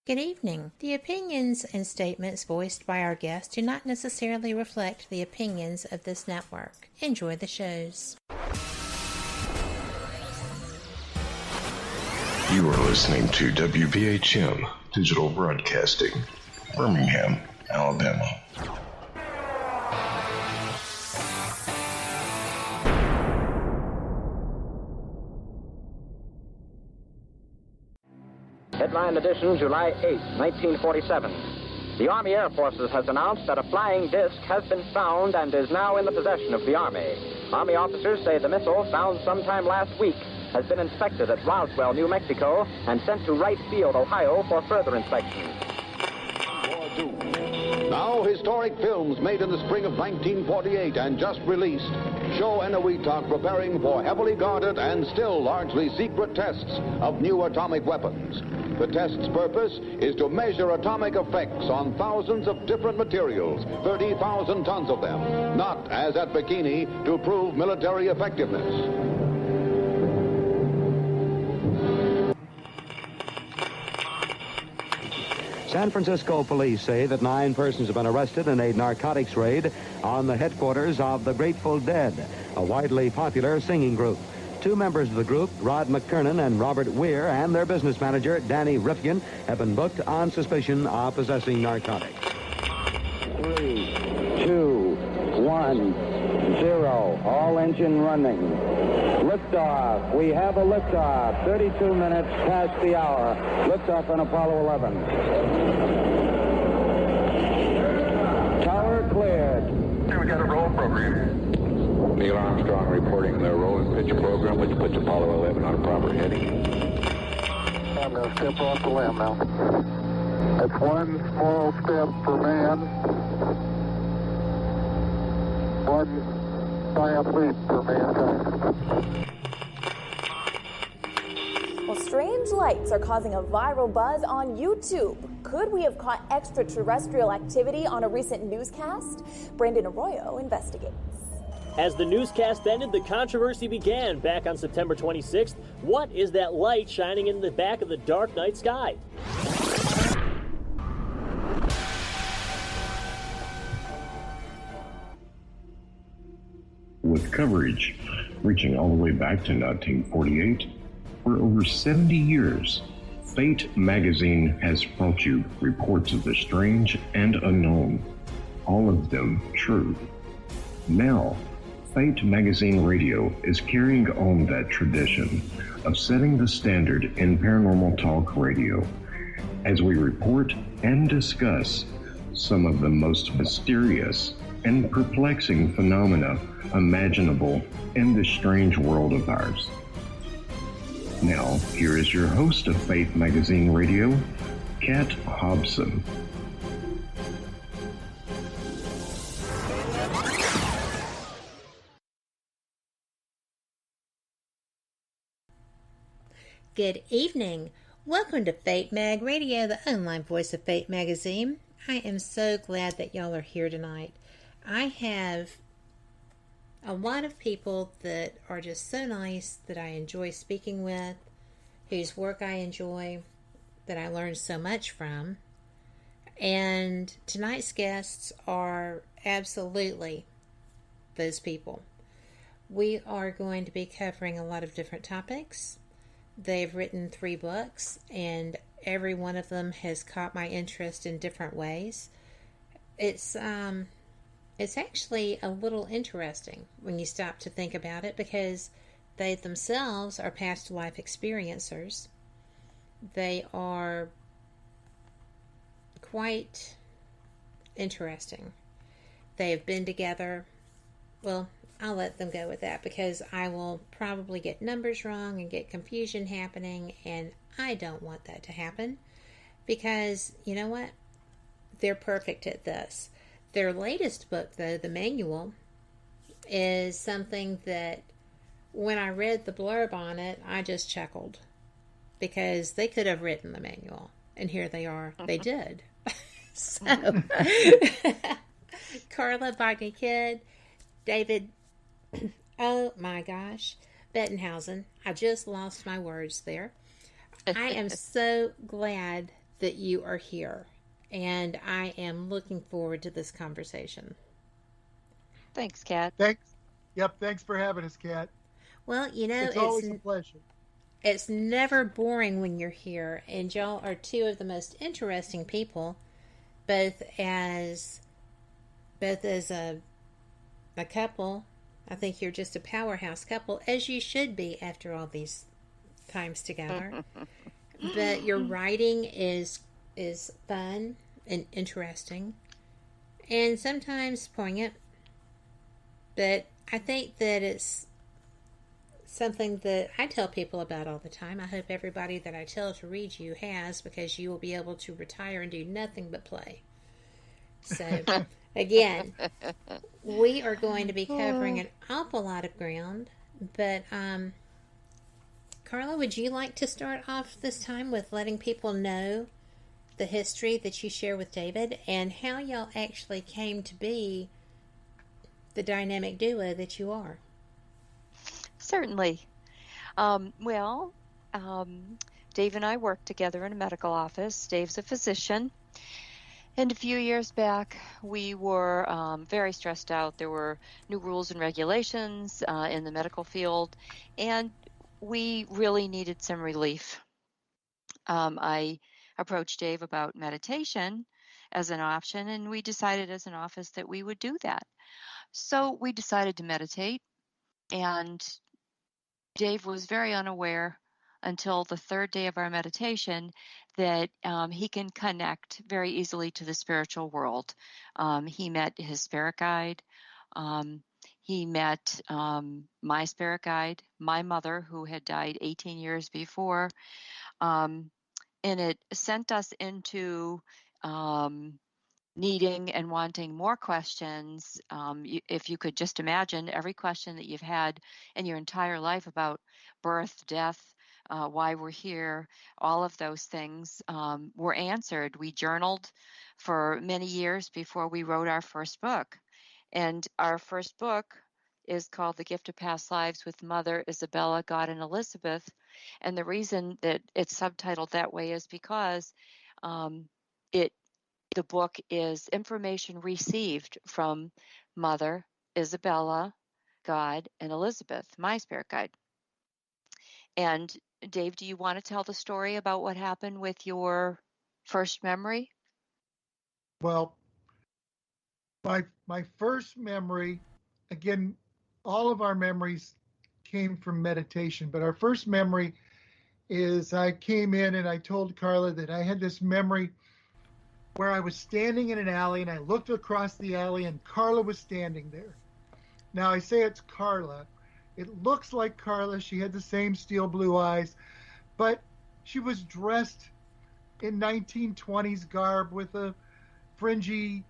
Good evening. The opinions and statements voiced by our guests do not necessarily reflect the opinions of this network. Enjoy the shows. You are listening to WBHM Digital Broadcasting, Birmingham, Alabama. Headline edition, July 8, 1947. The Army Air Forces has announced that a flying disc has been found and is now in the possession of the Army. Army officers say the missile, found sometime last week, has been inspected at Roswell, New Mexico, and sent to Wright Field, Ohio, for further inspection. Now, historic films made in the spring of 1948 and just released show Eniwetok preparing for heavily guarded and still largely secret tests of new atomic weapons. The test's purpose is to measure atomic effects on thousands of different materials, 30,000 tons of them, not, as at Bikini, to prove military effectiveness. San Francisco police say that 9 persons have been arrested in a narcotics raid on the headquarters of the Grateful Dead, a widely popular singing group. 2 members of the group, Rod McKernan and Robert Weir, and their business manager, Danny Rifkin, have been booked on suspicion of possessing narcotics. 3, 2, 1, 0. All engine running. Liftoff. We have a liftoff. 32 minutes past the hour. Liftoff on Apollo 11. Tower cleared. We got a roll program. Neil Armstrong reporting the roll and pitch program, which puts Apollo 11 on a proper heading. I'm going to step off the limb now. That's one small step for man, one giant leap for mankind. Well, strange lights are causing a viral buzz on YouTube. Could we have caught extraterrestrial activity on a recent newscast? Brandon Arroyo investigates. As the newscast ended, the controversy began back on September 26th. What is that light shining in the back of the dark night sky? With coverage reaching all the way back to 1948, for over 70 years, Fate magazine has brought you reports of the strange and unknown, all of them true. Now, Fate Magazine Radio is carrying on that tradition of setting the standard in paranormal talk radio as we report and discuss some of the most mysterious and perplexing phenomena imaginable in this strange world of ours. Now, here is your host of Fate Magazine Radio, Kat Hobson. Good evening. Welcome to Fate Mag Radio, the online voice of Fate Magazine. I am so glad that y'all are here tonight. I have a lot of people that are just so nice that I enjoy speaking with, whose work I enjoy, that I learn so much from. And tonight's guests are absolutely those people. We are going to be covering a lot of different topics. They've written 3 books, and every one of them has caught my interest in different ways. It's actually a little interesting when you stop to think about it, because they themselves are past life experiencers. They are quite interesting. They have been together. Well, I'll let them go with that, because I will probably get numbers wrong and get confusion happening, and I don't want that to happen, because you know what? They're perfect at this. Their latest book, though, the manual, is something that when I read the blurb on it, I just chuckled, because they could have written the manual, and here they are. They did. So, Carla Bogni-Kidd David, oh my gosh, Bettenhause. I just lost my words there. I am so glad that you are here, and I am looking forward to this conversation. Thanks, Kat. Thanks for having us, Kat. Well, you know, it's always a pleasure. It's never boring when you're here, and y'all are two of the most interesting people, both as a couple. I think you're just a powerhouse couple, as you should be after all these times together. But your writing is fun and interesting, and sometimes poignant. But I think that it's something that I tell people about all the time. I hope everybody that I tell to read you has, because you will be able to retire and do nothing but play. So, again, we are going to be covering an awful lot of ground. But, Carla, would you like to start off this time with letting people know the history that you share with David and how y'all actually came to be the dynamic duo that you are? Certainly. Dave and I work together in a medical office. Dave's a physician. And a few years back, we were very stressed out. There were new rules and regulations in the medical field, and we really needed some relief. I approached Dave about meditation as an option, and we decided as an office that we would do that. So we decided to meditate, and Dave was very unaware until the third day of our meditation that he can connect very easily to the spiritual world. He met his spirit guide. He met my spirit guide, my mother, who had died 18 years before. And it sent us into needing and wanting more questions. If you could just imagine every question that you've had in your entire life about birth, death, why we're here, all of those things were answered. We journaled for many years before we wrote our first book. And our first book is called The Gift of Past Lives with Mother, Isabella, God, and Elizabeth. And the reason that it's subtitled that way is because the book is information received from Mother, Isabella, God, and Elizabeth, my spirit guide. And Dave, do you want to tell the story about what happened with your first memory? Well, my first memory, again, all of our memories came from meditation, but our first memory is I came in and I told Carla that I had this memory where I was standing in an alley and I looked across the alley and Carla was standing there. Now I say it's Carla. It looks like Carla. She had the same steel blue eyes, but she was dressed in 1920s garb with a fringy,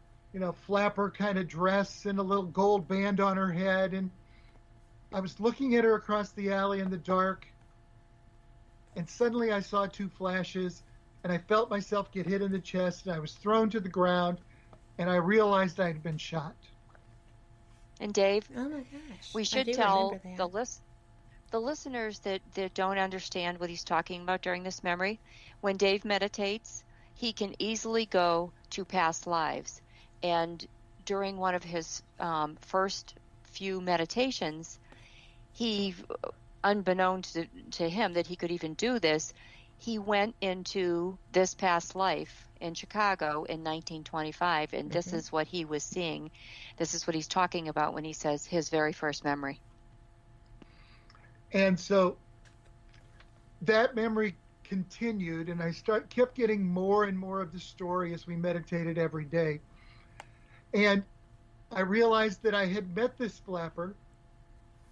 flapper kind of dress and a little gold band on her head. And I was looking at her across the alley in the dark, and suddenly I saw two flashes, and I felt myself get hit in the chest, and I was thrown to the ground, and I realized I had been shot. And Dave, oh my gosh, we should tell the listeners that don't understand what he's talking about during this memory. When Dave meditates, he can easily go to past lives. And during one of his first few meditations, he, unbeknownst to him that he could even do this, he went into this past life in Chicago in 1925, and this is what he was seeing. This is what he's talking about when he says his very first memory. And so that memory continued, and I kept getting more and more of the story as we meditated every day. And I realized that I had met this flapper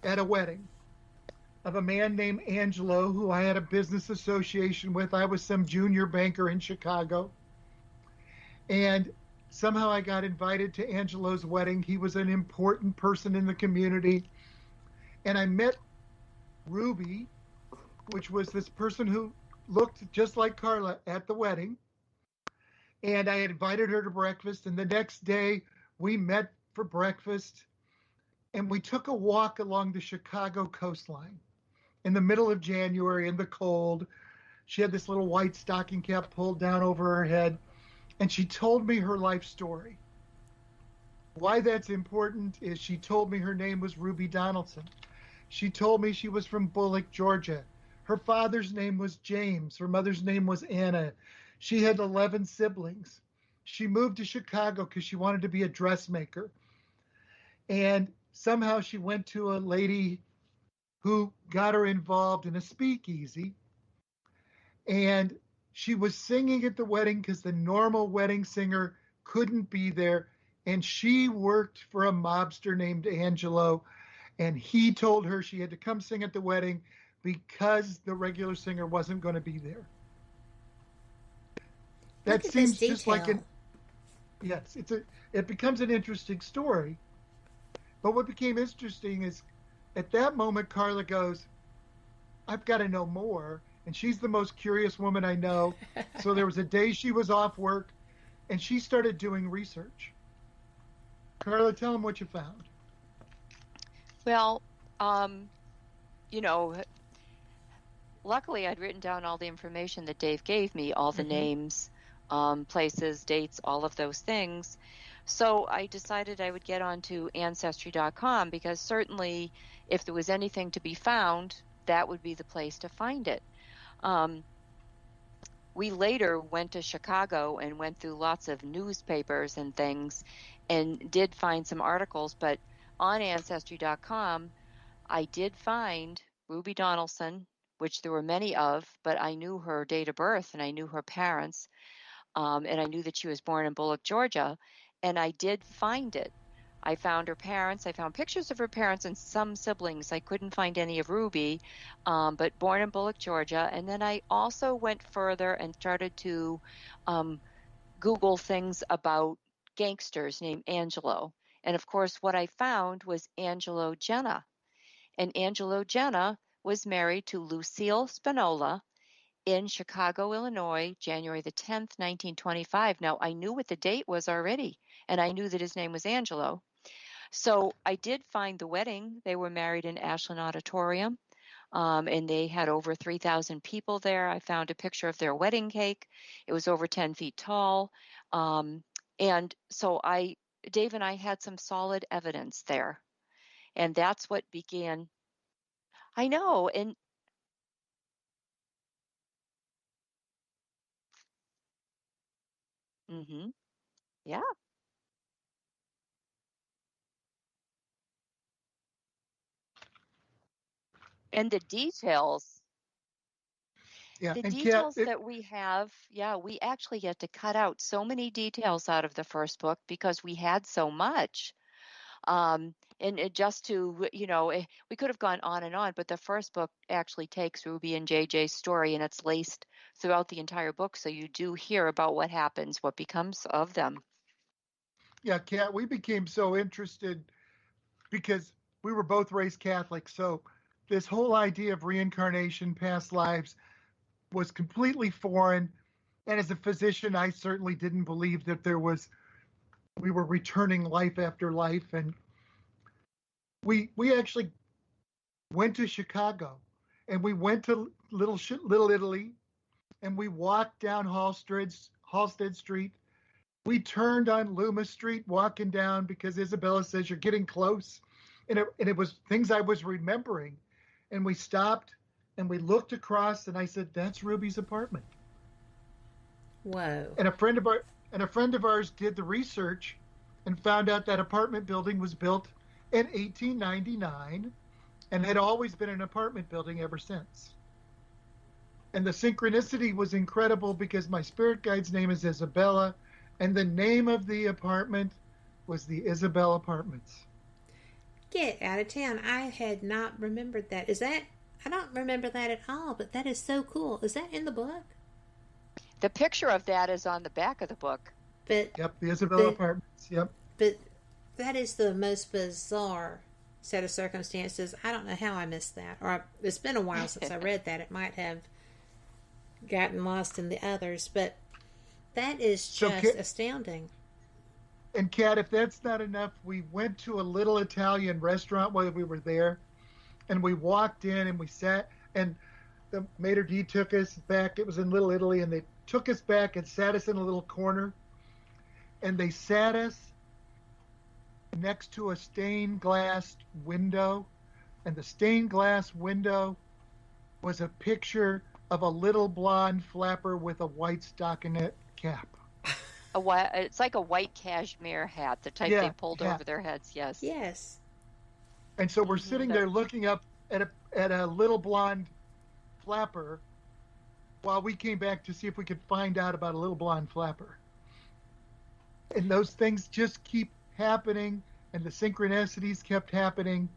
at a wedding of a man named Angelo, who I had a business association with. I was some junior banker in Chicago. And somehow I got invited to Angelo's wedding. He was an important person in the community. And I met Ruby, which was this person who looked just like Carla at the wedding. And I invited her to breakfast. And the next day we met for breakfast. And we took a walk along the Chicago coastline in the middle of January in the cold. She had this little white stocking cap pulled down over her head, and she told me her life story. Why that's important is she told me her name was Ruby Donaldson. She told me she was from Bullock, Georgia. Her father's name was James. Her mother's name was Anna. She had 11 siblings. She moved to Chicago because she wanted to be a dressmaker. And somehow she went to a lady who got her involved in a speakeasy. And she was singing at the wedding because the normal wedding singer couldn't be there. And she worked for a mobster named Angelo. And he told her she had to come sing at the wedding because the regular singer wasn't going to be there. That seems just like an... Yes, it becomes an interesting story. But what became interesting is at that moment, Carla goes, I've got to know more. And she's the most curious woman I know. So there was a day she was off work, and she started doing research. Carla, tell them what you found. Well, luckily I'd written down all the information that Dave gave me, all the names, places, dates, all of those things. So I decided I would get onto Ancestry.com because certainly if there was anything to be found, that would be the place to find it. We later went to Chicago and went through lots of newspapers and things and did find some articles, but on Ancestry.com, I did find Ruby Donaldson, which there were many of, but I knew her date of birth and I knew her parents, and I knew that she was born in Bullock, Georgia, and I did find it. I found her parents. I found pictures of her parents and some siblings. I couldn't find any of Ruby, but born in Bullock, Georgia. And then I also went further and started to Google things about gangsters named Angelo. And of course, what I found was Angelo Jenna. And Angelo Jenna was married to Lucille Spinola in Chicago, Illinois, January the 10th, 1925. Now, I knew what the date was already, and I knew that his name was Angelo. So I did find the wedding. They were married in Ashland Auditorium, and they had over 3,000 people there. I found a picture of their wedding cake. It was over 10 feet tall. And so Dave and I had some solid evidence there. And that's what began. I know. And yeah. And the details. Yeah, The and details Kat, that we have, we actually had to cut out so many details out of the first book because we had so much. And just to, we could have gone on and on, but the first book actually takes Ruby and JJ's story and it's laced throughout the entire book. So you do hear about what happens, what becomes of them. Yeah, Kat, we became so interested because we were both raised Catholic. So this whole idea of reincarnation, past lives, was completely foreign. And as a physician, I certainly didn't believe that we were returning life after life. And we actually went to Chicago and we went to Little Italy and we walked down Halsted Street. We turned on Loomis Street walking down because Isabella says you're getting close. And it was things I was remembering. And we stopped and we looked across and I said, that's Ruby's apartment. Whoa. And a friend of ours did the research and found out that apartment building was built in 1899 and had always been an apartment building ever since. And the synchronicity was incredible because my spirit guide's name is Isabella and the name of the apartment was the Isabella Apartments. Get out of town. I had not remembered that. I don't remember that at all, but that is so cool. Is that in the book? The picture of that is on the back of the book. Yep, the Isabella Apartments, yep. But that is the most bizarre set of circumstances. I don't know how I missed that. Or it's been a while since I read that. It might have gotten lost in the others, but that is just astounding. And Kat, if that's not enough, we went to a little Italian restaurant while we were there, and we walked in and we sat, and the maitre d' took us back. It was in Little Italy, and they took us back and sat us in a little corner. And they sat us next to a stained glass window. And the stained glass window was a picture of a little blonde flapper with a white stockinette cap. It's like a white cashmere hat, the type they pulled over their heads. Yes. Yes. And so we're sitting there looking up at a little blonde flapper while we came back to see if we could find out about a little blonde flapper. And those things just keep happening, and the synchronicities kept happening.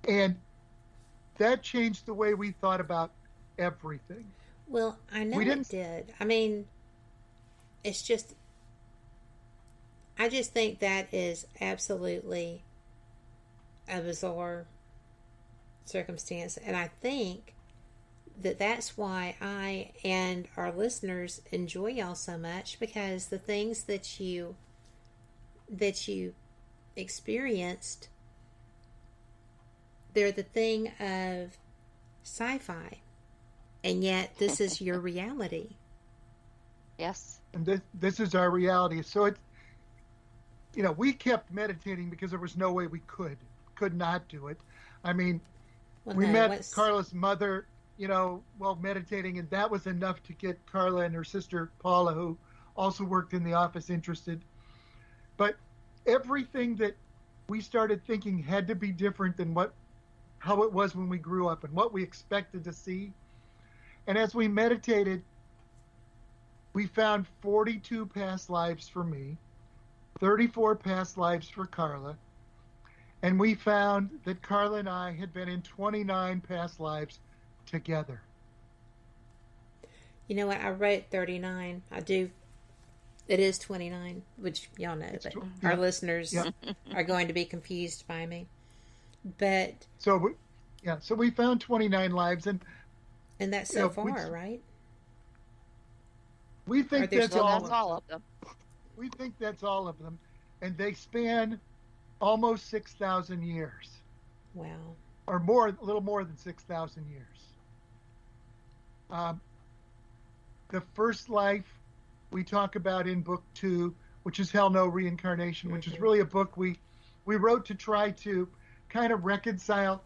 And that changed the way we thought about everything. Well, I know it did. I mean, it's just, I just think that is absolutely a bizarre circumstance. And I think that that's why I and our listeners enjoy y'all so much, because the things that you experienced, they're the thing of sci-fi, and yet this is your reality. Yes. And this is our reality. So it's, we kept meditating because there was no way we could not do it. I mean, we met Carla's mother, while meditating, and that was enough to get Carla and her sister Paula, who also worked in the office, interested. But everything that we started thinking had to be different than how it was when we grew up and what we expected to see. And as we meditated, we found 42 past lives for me, 34 past lives for Carla, and we found that Carla and I had been in 29 past lives together. You know what? I wrote 39. I do. It is 29, which y'all know, but our listeners are going to be confused by me. But so we found 29 lives, and that's so far, right? We think that's all of them. We think that's all of them, and they span almost 6,000 years. Wow. Or more, a little more than 6,000 years. The first life we talk about in book 2, which is Hell No Reincarnation, which is really a book we wrote to try to kind of reconcile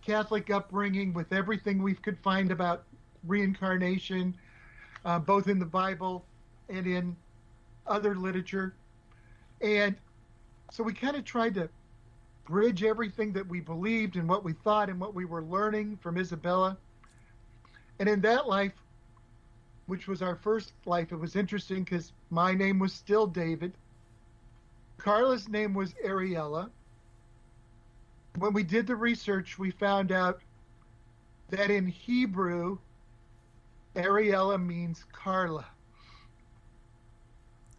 Catholic upbringing with everything we could find about reincarnation, both in the Bible and in other literature. And so we kind of tried to bridge everything that we believed and what we thought and what we were learning from Isabella. And in that life, which was our first life, it was interesting because my name was still David. Carla's name was Ariella. When we did the research, we found out that in Hebrew, Ariella means Carla.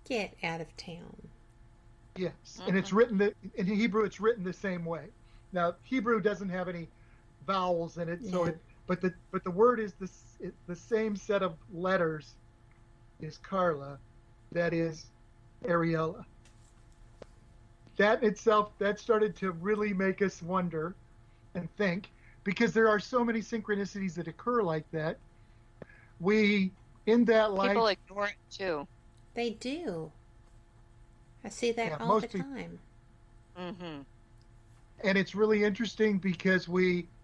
Get out of town. Yes, and it's written in Hebrew. It's written the same way. Now Hebrew doesn't have any vowels in it, so but the word is the same set of letters is Carla. That is Ariella. That itself, that started to really make us wonder and think, because there are so many synchronicities that occur like that. In that life, people ignore it too. They do. I see that all the time. Mm-hmm. And it's really interesting because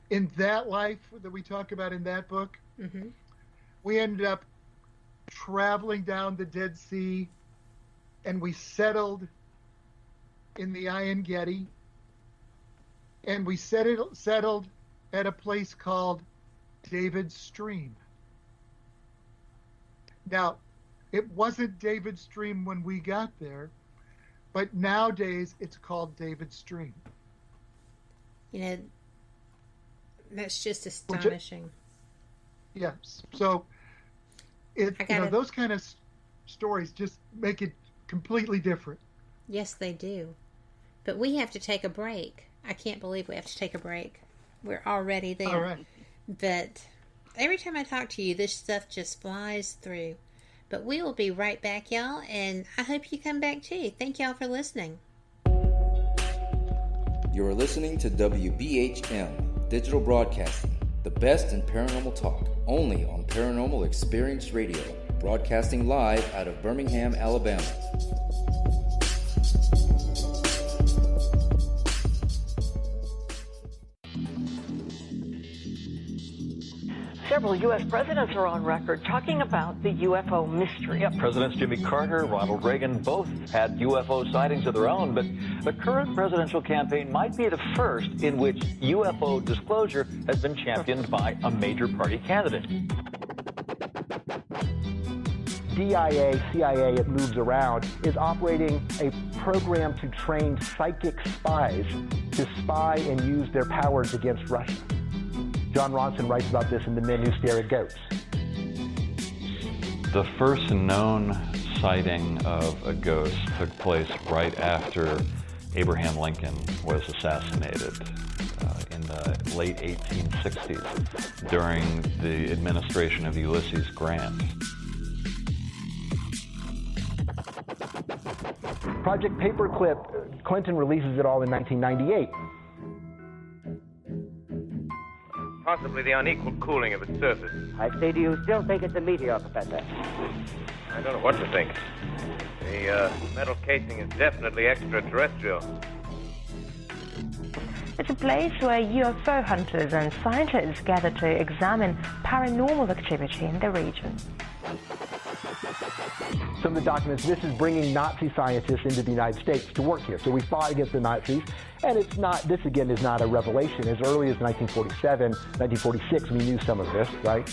in that life that we talk about in that book, we ended up traveling down the Dead Sea, and we settled in the Iron Gedi, and we settled at a place called David's Stream. Now, it wasn't David's Stream when we got there, but nowadays it's called David's Stream. That's just astonishing. Yes. So, those kind of stories just make it completely different. Yes, they do. But we have to take a break. I can't believe we have to take a break. We're already there. All right. But every time I talk to you, this stuff just flies through. But we will be right back, y'all, and I hope you come back too. Thank y'all for listening. You're listening to WBHM Digital Broadcasting, the the best in paranormal talk, only on Paranormal Experience Radio, broadcasting live out of Birmingham, Alabama. Several U.S. presidents are on record talking about the UFO mystery. Yeah, Presidents Jimmy Carter, Ronald Reagan both had UFO sightings of their own, but the current presidential campaign might be the first in which UFO disclosure has been championed by a major party candidate. DIA, CIA, it moves around, is operating a program to train psychic spies to spy and use their powers against Russia. John Ronson writes about this in The Men Who Stare at Goats. The first known sighting of a ghost took place right after Abraham Lincoln was assassinated in the late 1860s during the administration of Ulysses Grant. Project Paperclip, Clinton releases it all in 1998. Possibly the unequal cooling of its surface. I say, do you still think it's a meteor, Professor? I don't know what to think. The metal casing is definitely extraterrestrial. It's a place where UFO hunters and scientists gather to examine paranormal activity in the region. Some of the documents, this is bringing Nazi scientists into the United States to work here. So we fought against the Nazis, and it's not, this again is not a revelation. As early as 1947, 1946, we knew some of this, right?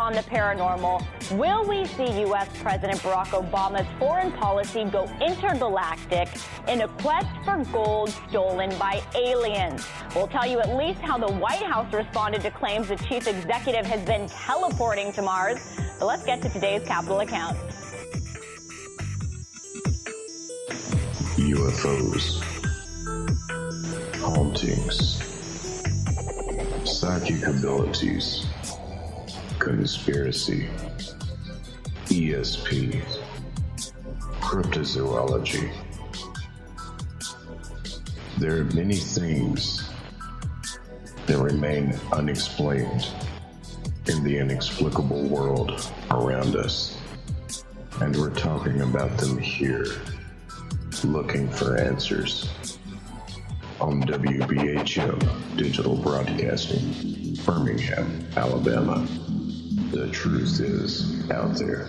On the paranormal, will we see U.S. President Barack Obama's foreign policy go intergalactic in a quest for gold stolen by aliens? We'll tell you at least how the White House responded to claims the chief executive has been teleporting to Mars. But let's get to today's Capitol account. UFOs, hauntings, psychic abilities, conspiracy, ESP, cryptozoology. There are many things that remain unexplained in the inexplicable world around us, and we're talking about them here, looking for answers on WBHM Digital Broadcasting, Birmingham, Alabama. The truth is out there.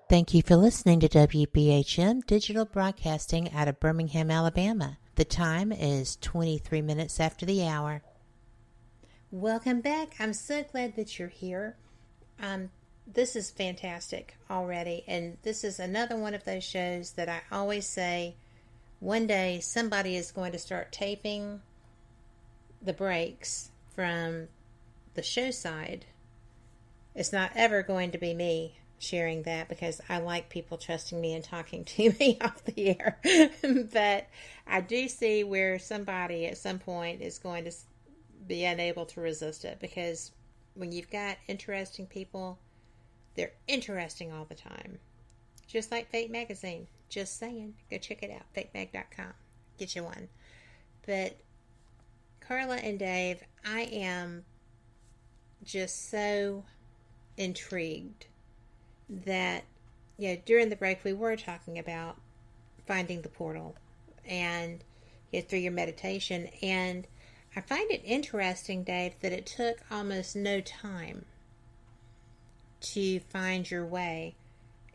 Thank you for listening to WBHM Digital Broadcasting out of Birmingham, Alabama. The time is 23 minutes after the hour. Welcome back. I'm so glad that you're here. This is fantastic already, and this is another one of those shows that I always say one day somebody is going to start taping the breaks from the show side. It's not ever going to be me sharing that because I like people trusting me and talking to me off the air. But I do see where somebody at some point is going to be unable to resist it, because when you've got interesting people, they're interesting all the time. Just like Fate Magazine. Just saying. Go check it out. FateMag.com. Get you one. But Carla and Dave, I am just so intrigued that, during the break we were talking about finding the portal and through your meditation, and I find it interesting, Dave, that it took almost no time to find your way,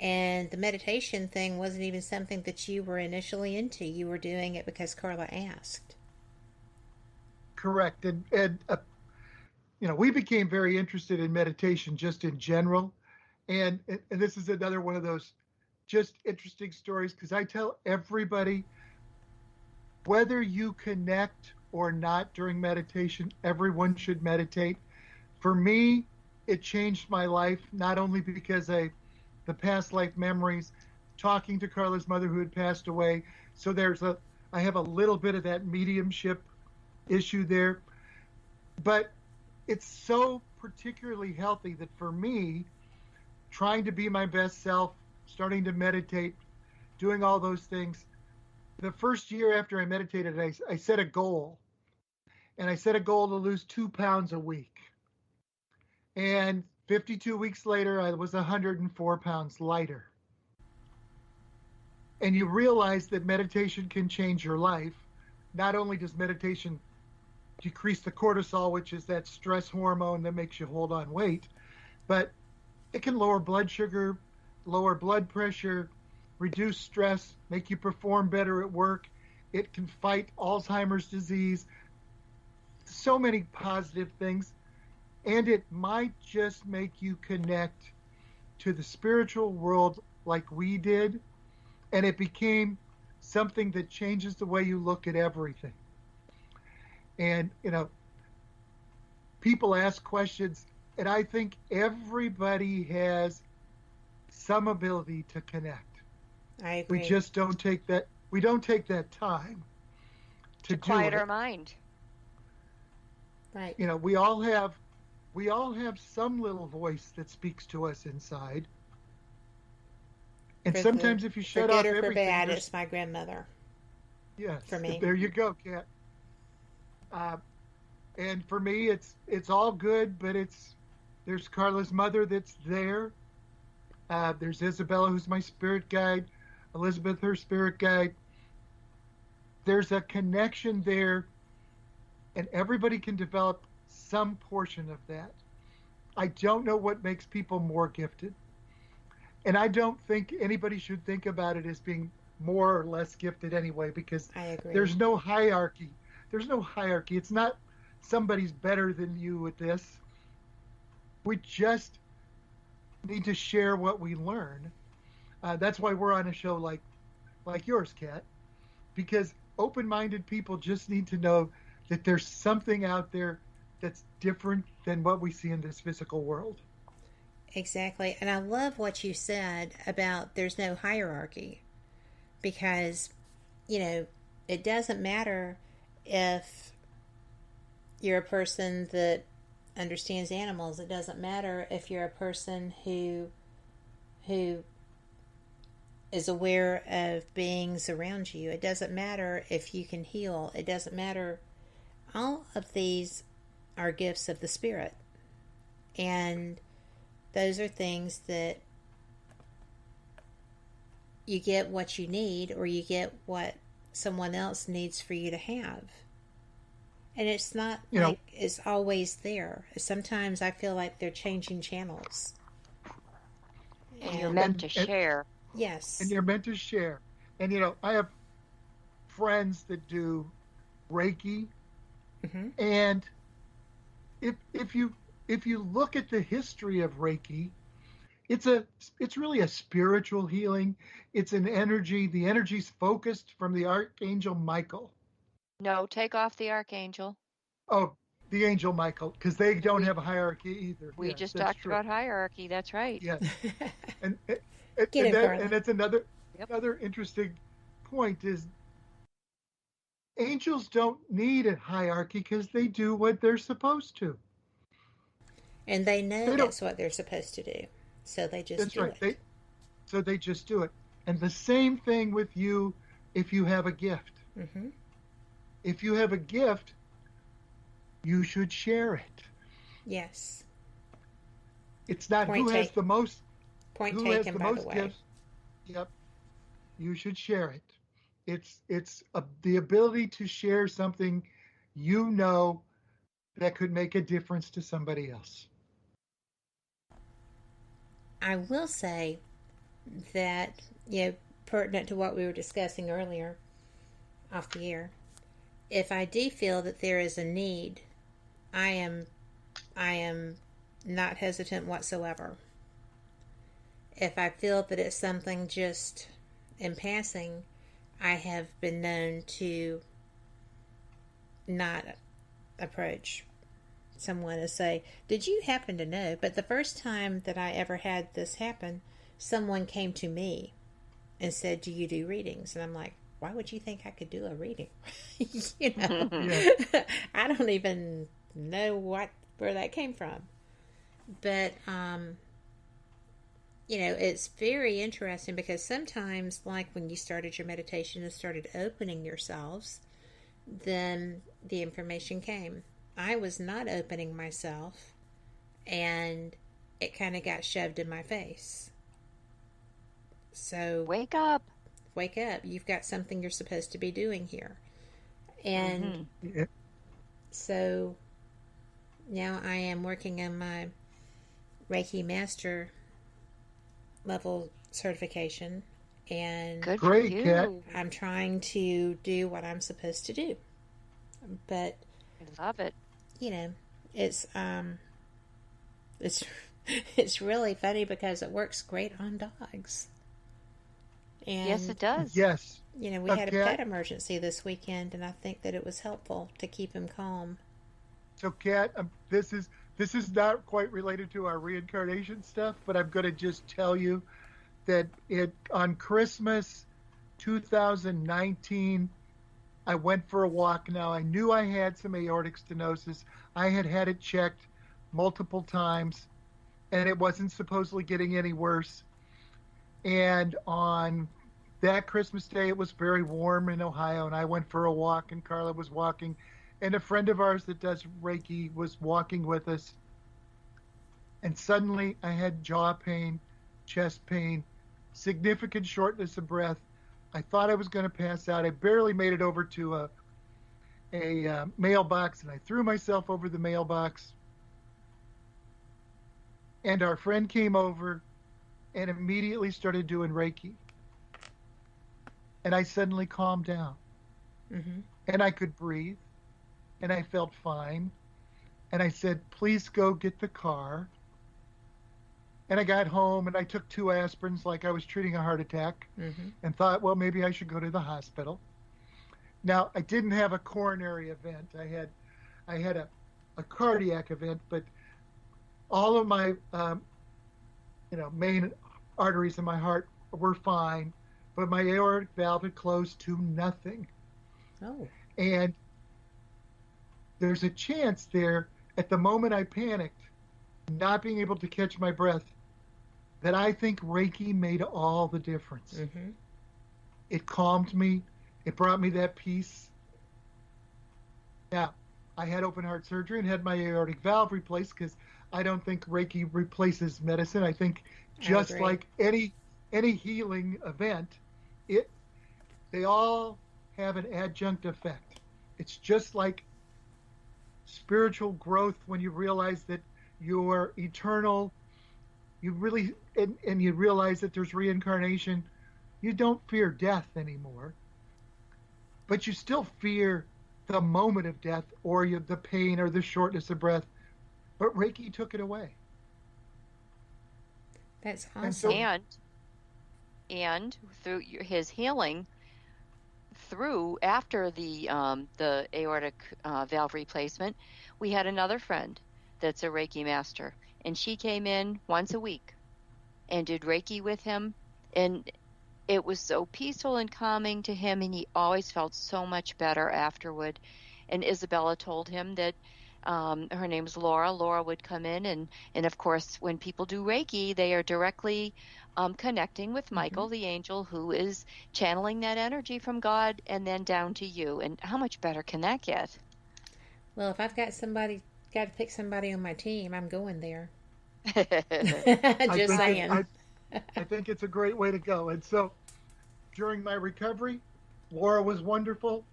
and the meditation thing wasn't even something that you were initially into. You were doing it because Carla asked. Correct. And we became very interested in meditation just in general. And this is another one of those just interesting stories, because I tell everybody, whether you connect or not during meditation, everyone should meditate. For me, it changed my life, not only because the past life memories, talking to Carla's mother who had passed away. So I have a little bit of that mediumship issue there, but it's so particularly healthy that for me, trying to be my best self, starting to meditate, doing all those things, the first year after I meditated, I set a goal. and I set a goal to lose 2 pounds a week. And 52 weeks later, I was 104 pounds lighter. And you realize that meditation can change your life. Not only does meditation decrease the cortisol, which is that stress hormone that makes you hold on weight, but it can lower blood sugar, lower blood pressure, reduce stress, make you perform better at work. It can fight Alzheimer's disease, so many positive things. And it might just make you connect to the spiritual world like we did. And it became something that changes the way you look at everything. And, you know, people ask questions, and I think everybody has some ability to connect. I agree. We just don't take that time to quiet do it. our mind. Right. You know, we all have some little voice that speaks to us inside. And sometimes if you shut off everything, for bad, it's my grandmother. Yes. For me. There you go, Kat. And for me, it's all good, but there's Carla's mother that's there. There's Isabella, who's my spirit guide. Elizabeth, her spirit guide. There's a connection there, and everybody can develop some portion of that. I don't know what makes people more gifted. And I don't think anybody should think about it as being more or less gifted anyway, because I agree. There's no hierarchy. There's no hierarchy. It's not somebody's better than you at this. We just need to share what we learn. That's why we're on a show like yours, Kat, because open-minded people just need to know that there's something out there that's different than what we see in this physical world. Exactly. And I love what you said about there's no hierarchy, because, you know, it doesn't matter if you're a person that understands animals. It doesn't matter if you're a person who is aware of beings around you. It doesn't matter if you can heal. It doesn't matter. All of these are gifts of the spirit. And those are things that you get what you need, or you get what someone else needs for you to have. And it's not like it's always there. Sometimes I feel like they're changing channels. And you're meant to share. Yes. And you're meant to share. And, you know, I have friends that do Reiki. Mm-hmm. And if you look at the history of Reiki, it's really a spiritual healing. It's an energy. The energy's focused from the Archangel Michael. No, take off the Archangel. Oh, the Angel Michael, because they don't have a hierarchy either. We just talked about hierarchy. That's right. Yes. and that's another interesting point is angels don't need a hierarchy because they do what they're supposed to. And they know that's what they're supposed to do. So they just do it. So they just do it. And the same thing with you if you have a gift. Mm-hmm. If you have a gift, you should share it. Yes. It's not who has the most. Point taken, by the way. Gifts. Yep. You should share it. It's the ability to share something you know that could make a difference to somebody else. I will say that, pertinent to what we were discussing earlier off the air, if I do feel that there is a need, I am not hesitant whatsoever. If I feel that it's something just in passing, I have been known to not approach someone and say, did you happen to know? But the first time that I ever had this happen, someone came to me and said, do you do readings? And I'm like, why would you think I could do a reading? I don't even know where that came from. But, it's very interesting because sometimes, like when you started your meditation and started opening yourselves, then the information came. I was not opening myself, and it kind of got shoved in my face. So wake up. You've got something you're supposed to be doing here. And so now I am working on my Reiki Master level certification, and great, Kat. I'm trying to do what I'm supposed to do. But I love it. You know, it's it's really funny because it works great on dogs. And yes, it does. Yes. You know, we had a pet emergency this weekend, and I think that it was helpful to keep him calm. So, Kat, this is not quite related to our reincarnation stuff, but I'm going to just tell you that on Christmas 2019, I went for a walk. Now, I knew I had some aortic stenosis. I had it checked multiple times, and it wasn't supposedly getting any worse. And on that Christmas Day, it was very warm in Ohio, and I went for a walk, and Carla was walking, and a friend of ours that does Reiki was walking with us. And suddenly I had jaw pain, chest pain, significant shortness of breath. I thought I was going to pass out. I barely made it over to a mailbox, and I threw myself over the mailbox. And our friend came over and immediately started doing Reiki. And I suddenly calmed down. Mm-hmm. And I could breathe. And I felt fine. And I said, please go get the car. And I got home and I took 2 aspirins like I was treating a heart attack, and thought, well, maybe I should go to the hospital. Now, I didn't have a coronary event. I had a cardiac event, but all of my main arteries in my heart were fine, but my aortic valve had closed to nothing. Oh. And there's a chance there, at the moment I panicked, not being able to catch my breath, that I think Reiki made all the difference. Mm-hmm. It calmed me. It brought me that peace. Now, I had open heart surgery and had my aortic valve replaced because I don't think Reiki replaces medicine. I think just like any healing event, they all have an adjunct effect. It's just like spiritual growth when you realize that you're eternal. You really, and you realize that there's reincarnation. You don't fear death anymore, but you still fear the moment of death or the pain or the shortness of breath. But Reiki took it away. That's awesome. And through his healing, after the aortic valve replacement, we had another friend that's a Reiki master, and she came in once a week and did Reiki with him, and it was so peaceful and calming to him, and he always felt so much better afterward. And Isabella told him that her name's Laura. Laura would come in, and of course, when people do Reiki, they are directly connecting with Michael, the angel, who is channeling that energy from God and then down to you. And how much better can that get? Well, if I've got to pick somebody on my team, I'm going there. Saying. I think it's a great way to go. And so during my recovery, Laura was wonderful.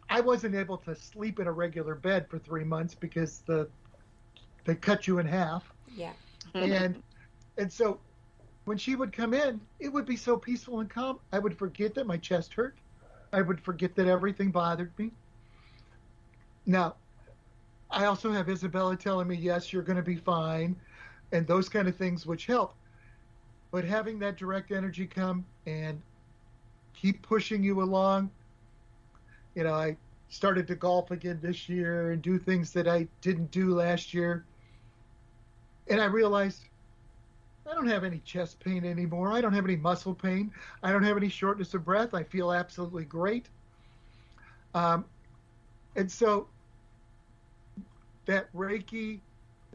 I wasn't able to sleep in a regular bed for 3 months because they cut you in half. Yeah. And so when she would come in, it would be so peaceful and calm. I would forget that my chest hurt. I would forget that everything bothered me. Now, I also have Isabella telling me, yes, you're going to be fine, and those kind of things which help. But having that direct energy come and keep pushing you along, I started to golf again this year and do things that I didn't do last year. And I realized I don't have any chest pain anymore. I don't have any muscle pain. I don't have any shortness of breath. I feel absolutely great. And so that Reiki,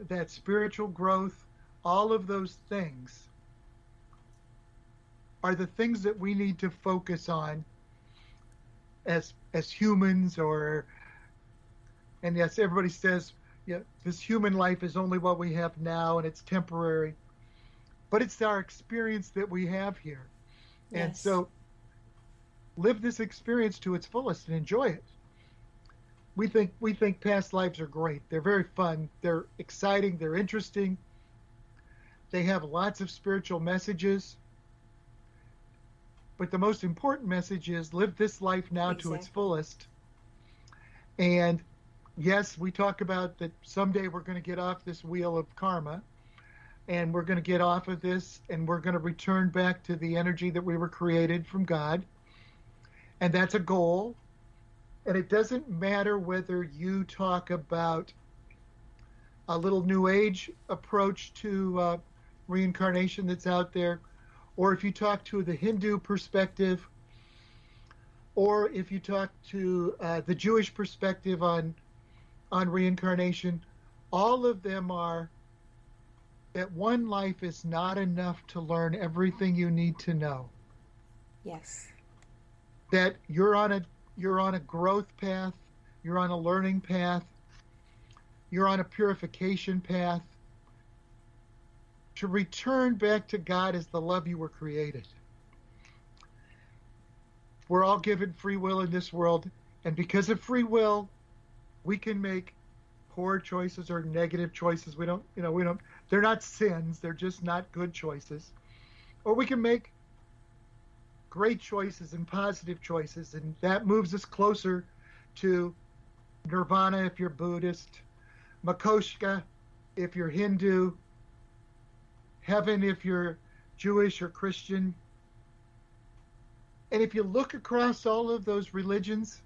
that spiritual growth, all of those things are the things that we need to focus on as humans, and yes, everybody says, yeah, this human life is only what we have now and it's temporary, but it's our experience that we have here. Yes. And so live this experience to its fullest and enjoy it. We think past lives are great. They're very fun. They're exciting. They're interesting. They have lots of spiritual messages. But the most important message is live this life now to its fullest. And yes, we talk about that someday we're going to get off this wheel of karma, and we're going to get off of this, and we're going to return back to the energy that we were created from God. And that's a goal. And it doesn't matter whether you talk about a little New Age approach to reincarnation that's out there, or if you talk to the Hindu perspective, or if you talk to the Jewish perspective on reincarnation, all of them are that one life is not enough to learn everything you need to know. Yes. That you're on a growth path, you're on a learning path, you're on a purification path to return back to God as the love you were created. We're all given free will in this world, and because of free will, we can make poor choices or negative choices. They're not sins, they're just not good choices. Or we can make great choices and positive choices, and that moves us closer to nirvana if you're Buddhist, Moksha if you're Hindu, heaven if you're Jewish or Christian. And if you look across all of those religions,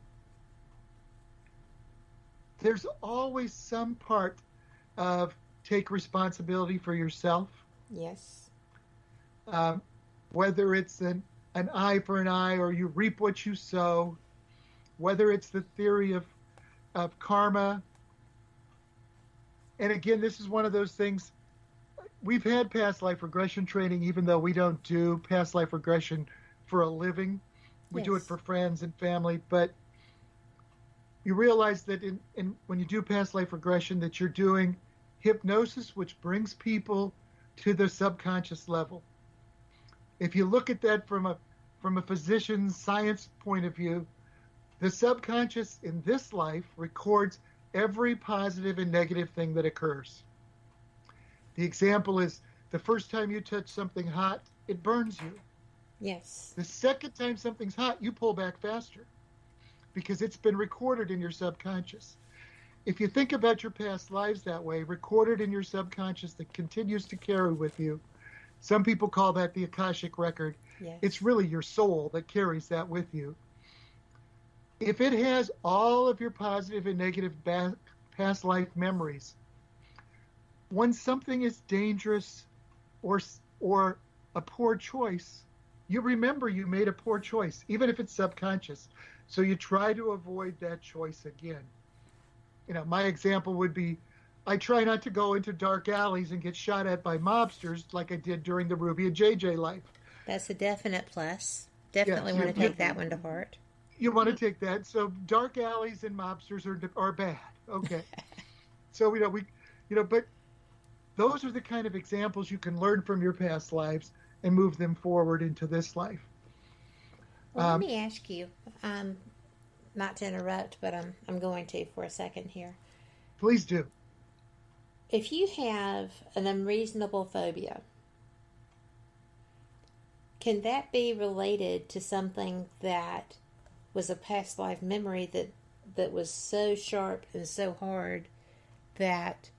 there's always some part of take responsibility for yourself. Yes. Whether it's an eye for an eye, or you reap what you sow, whether it's the theory of karma. And again, this is one of those things, we've had past life regression training, even though we don't do past life regression for a living. We do it for friends and family, but you realize that when you do past life regression, that you're doing hypnosis, which brings people to the subconscious level. If you look at that from a physician's science point of view, the subconscious in this life records every positive and negative thing that occurs. The example is the first time you touch something hot, it burns you. Yes. The second time something's hot, you pull back faster because it's been recorded in your subconscious. If you think about your past lives that way, recorded in your subconscious that continues to carry with you, some people call that the Akashic record. Yes. It's really your soul that carries that with you. If it has all of your positive and negative past life memories, when something is dangerous or a poor choice, you remember you made a poor choice, even if it's subconscious. So you try to avoid that choice again. My example would be, I try not to go into dark alleys and get shot at by mobsters like I did during the Ruby and JJ life. That's a definite plus. Definitely want to take that one to heart. You want to take that. So dark alleys and mobsters are bad. Okay. So but those are the kind of examples you can learn from your past lives and move them forward into this life. Well, let me ask you, not to interrupt, but I'm going to for a second here. Please do. If you have an unreasonable phobia, can that be related to something that was a past life memory that was so sharp and so hard that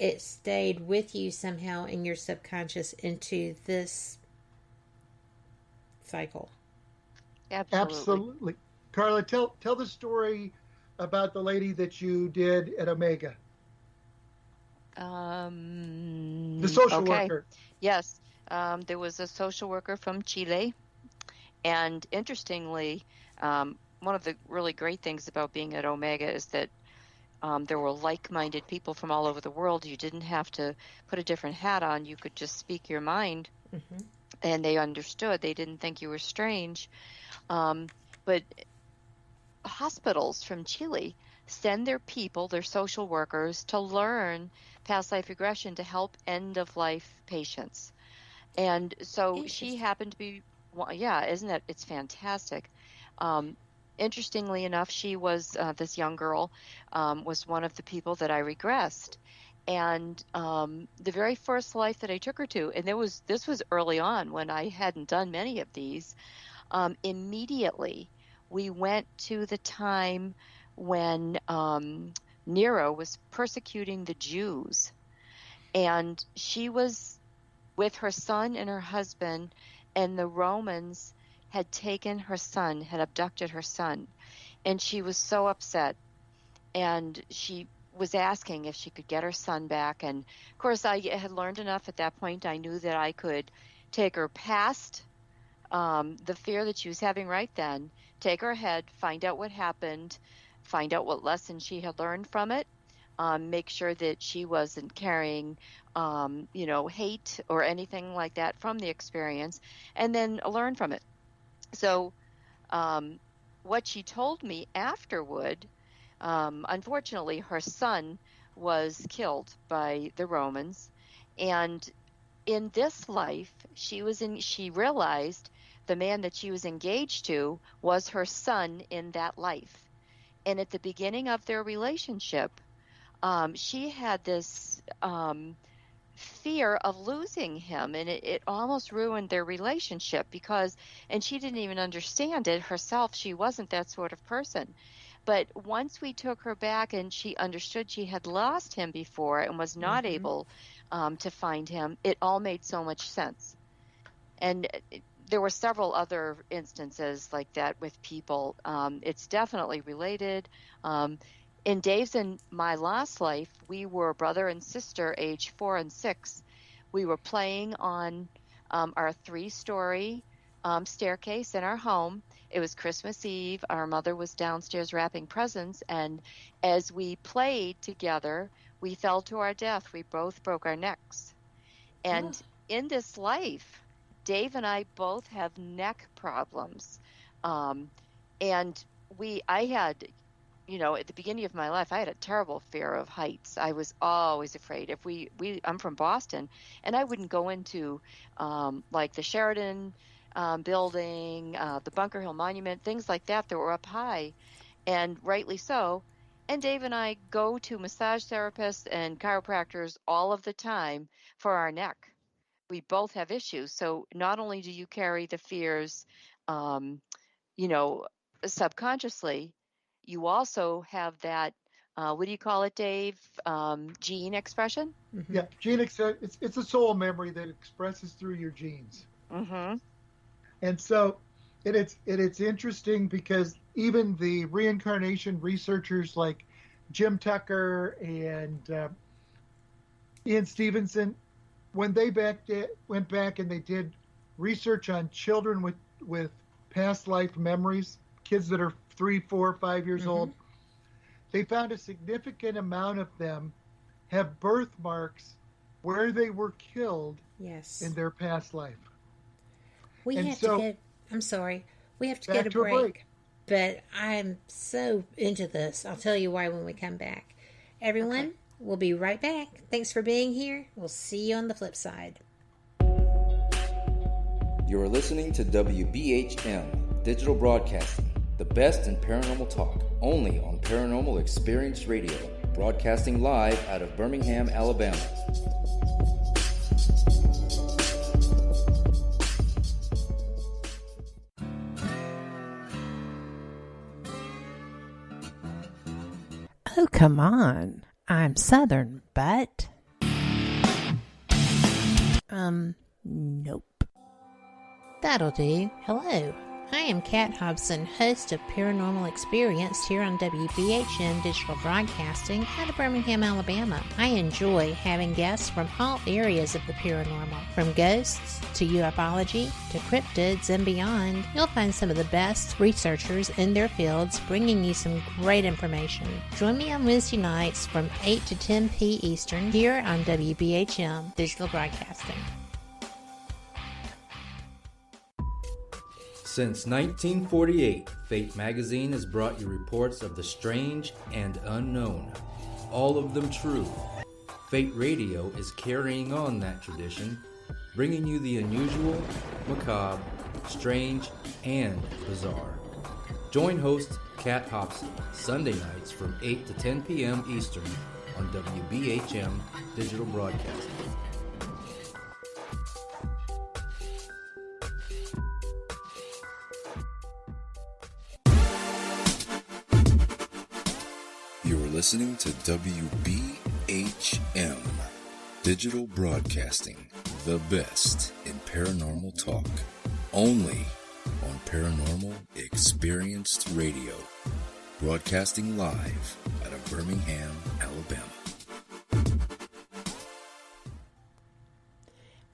it stayed with you somehow in your subconscious into this cycle? Absolutely. Carla, tell the story about the lady that you did at Omega. The social worker. Yes. There was a social worker from Chile. And interestingly, one of the really great things about being at Omega is that there were like-minded people from all over the world. You didn't have to put a different hat on. You could just speak your mind, and they understood. They didn't think you were strange. But hospitals from Chile send their people, their social workers, to learn past life regression to help end-of-life patients. And so she happened to be, well, yeah, isn't it? It's fantastic. Interestingly enough, she was, this young girl, was one of the people that I regressed. And the very first life that I took her to, and this was early on when I hadn't done many of these, immediately we went to the time when Nero was persecuting the Jews. And she was with her son and her husband, and the Romans had taken her son, had abducted her son. And she was so upset. And she was asking if she could get her son back. And, of course, I had learned enough at that point. I knew that I could take her past the fear that she was having right then, take her ahead, find out what happened, find out what lesson she had learned from it, make sure that she wasn't carrying, hate or anything like that from the experience, and then learn from it. So what she told me afterward, unfortunately, her son was killed by the Romans, and in this life, she realized the man that she was engaged to was her son in that life. And at the beginning of their relationship, she had this fear of losing him, and it almost ruined their relationship and she didn't even understand it herself. She wasn't that sort of person. But once we took her back and she understood she had lost him before and was not able to find him, it all made so much sense. And there were several other instances like that with people. It's definitely related. In Dave's and my last life, we were brother and sister, age 4 and 6. We were playing on our 3-story staircase in our home. It was Christmas Eve. Our mother was downstairs wrapping presents, and as we played together, we fell to our death. We both broke our necks. And in this life, Dave and I both have neck problems. And I had, at the beginning of my life, I had a terrible fear of heights. I was always afraid. I'm from Boston, and I wouldn't go into like the Sheridan building, the Bunker Hill Monument, things like that were up high, and rightly so. And Dave and I go to massage therapists and chiropractors all of the time for our neck. We both have issues. So not only do you carry the fears, subconsciously, you also have that, what do you call it, Dave? Gene expression? Mm-hmm. Yeah, gene expression. It's a soul memory that expresses through your genes. Mm-hmm. And so it's interesting because even the reincarnation researchers like Jim Tucker and Ian Stevenson, when they went back and they did research on children with past life memories, kids that are 3, 4, 5 years old, they found a significant amount of them have birthmarks where they were killed in their past life. We have to get a break. But I'm so into this. I'll tell you why when we come back. Everyone, we'll be right back. Thanks for being here. We'll see you on the flip side. You're listening to WBHM Digital Broadcasting, the best in paranormal talk, only on Paranormal Experience Radio, broadcasting live out of Birmingham, Alabama. Oh, come on. I'm Southern, but... Nope. That'll do. Hello. I am Kat Hobson, host of Paranormal Experience here on WBHM Digital Broadcasting out of Birmingham, Alabama. I enjoy having guests from all areas of the paranormal, from ghosts to ufology to cryptids and beyond. You'll find some of the best researchers in their fields bringing you some great information. Join me on Wednesday nights from 8 to 10 p. Eastern here on WBHM Digital Broadcasting. Since 1948, Fate magazine has brought you reports of the strange and unknown, all of them true. Fate Radio is carrying on that tradition, bringing you the unusual, macabre, strange, and bizarre. Join host Kat Hobson Sunday nights from 8 to 10 p.m. Eastern on WBHM Digital Broadcasting. You're listening to WBHM Digital Broadcasting, the best in paranormal talk, only on Paranormal Experienced Radio, broadcasting live out of Birmingham, Alabama.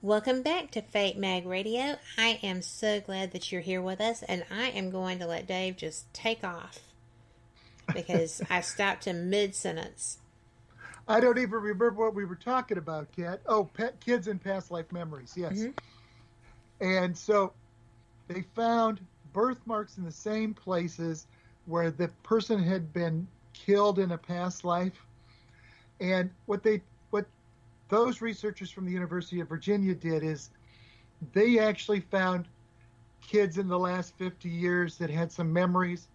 Welcome back to Fate Mag Radio. I am so glad that you're here with us, and I am going to let Dave just take off because I stopped him mid-sentence. I don't even remember what we were talking about, Kat. Oh, kids and past life memories, yes. Mm-hmm. And so they found birthmarks in the same places where the person had been killed in a past life. And what those researchers from the University of Virginia did is they actually found kids in the last 50 years that had some memories.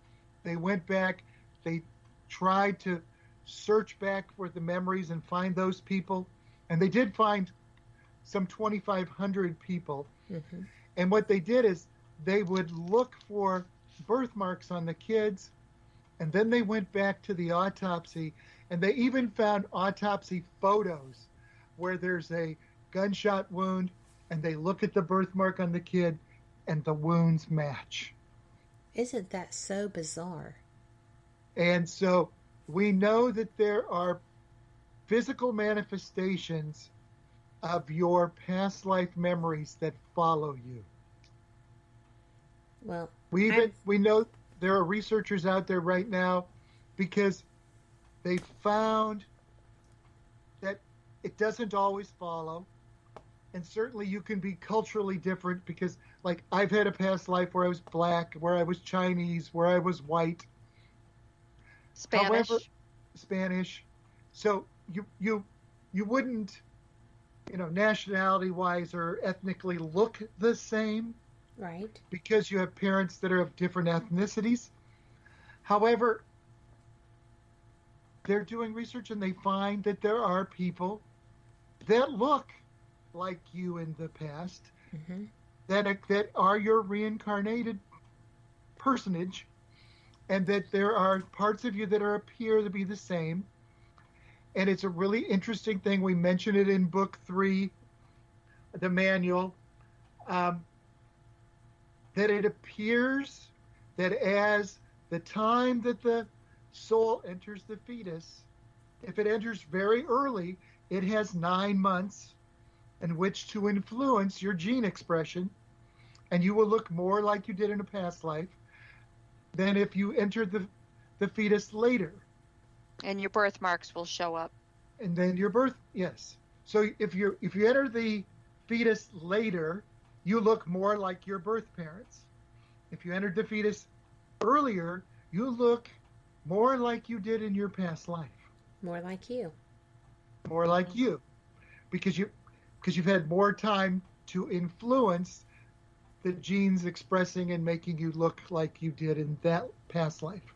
They went back, they tried to search back for the memories and find those people. And they did find some 2,500 people. Mm-hmm. And what they did is they would look for birthmarks on the kids, and then they went back to the autopsy, and they even found autopsy photos where there's a gunshot wound, and they look at the birthmark on the kid, and the wounds match. Isn't that so bizarre? And so we know that there are physical manifestations of your past life memories that follow you. Well, we know there are researchers out there right now because they found that it doesn't always follow. And certainly you can be culturally different because, like, I've had a past life where I was black, where I was Chinese, where I was white. Spanish. However, Spanish. So you wouldn't, nationality-wise or ethnically look the same. Right. Because you have parents that are of different ethnicities. However, they're doing research and they find that there are people that look like you in the past, mm-hmm. that are your reincarnated personage, and that there are parts of you that appear to be the same. And it's a really interesting thing. We mention it in book 3, the manual, that it appears that as the time that the soul enters the fetus, if it enters very early, it has 9 months in which to influence your gene expression, and you will look more like you did in a past life than if you entered the fetus later. And your birthmarks will show up. And then yes. So if you enter the fetus later, you look more like your birth parents. If you entered the fetus earlier, you look more like you did in your past life. More like you. More like you. Because you've had more time to influence the genes expressing and making you look like you did in that past life.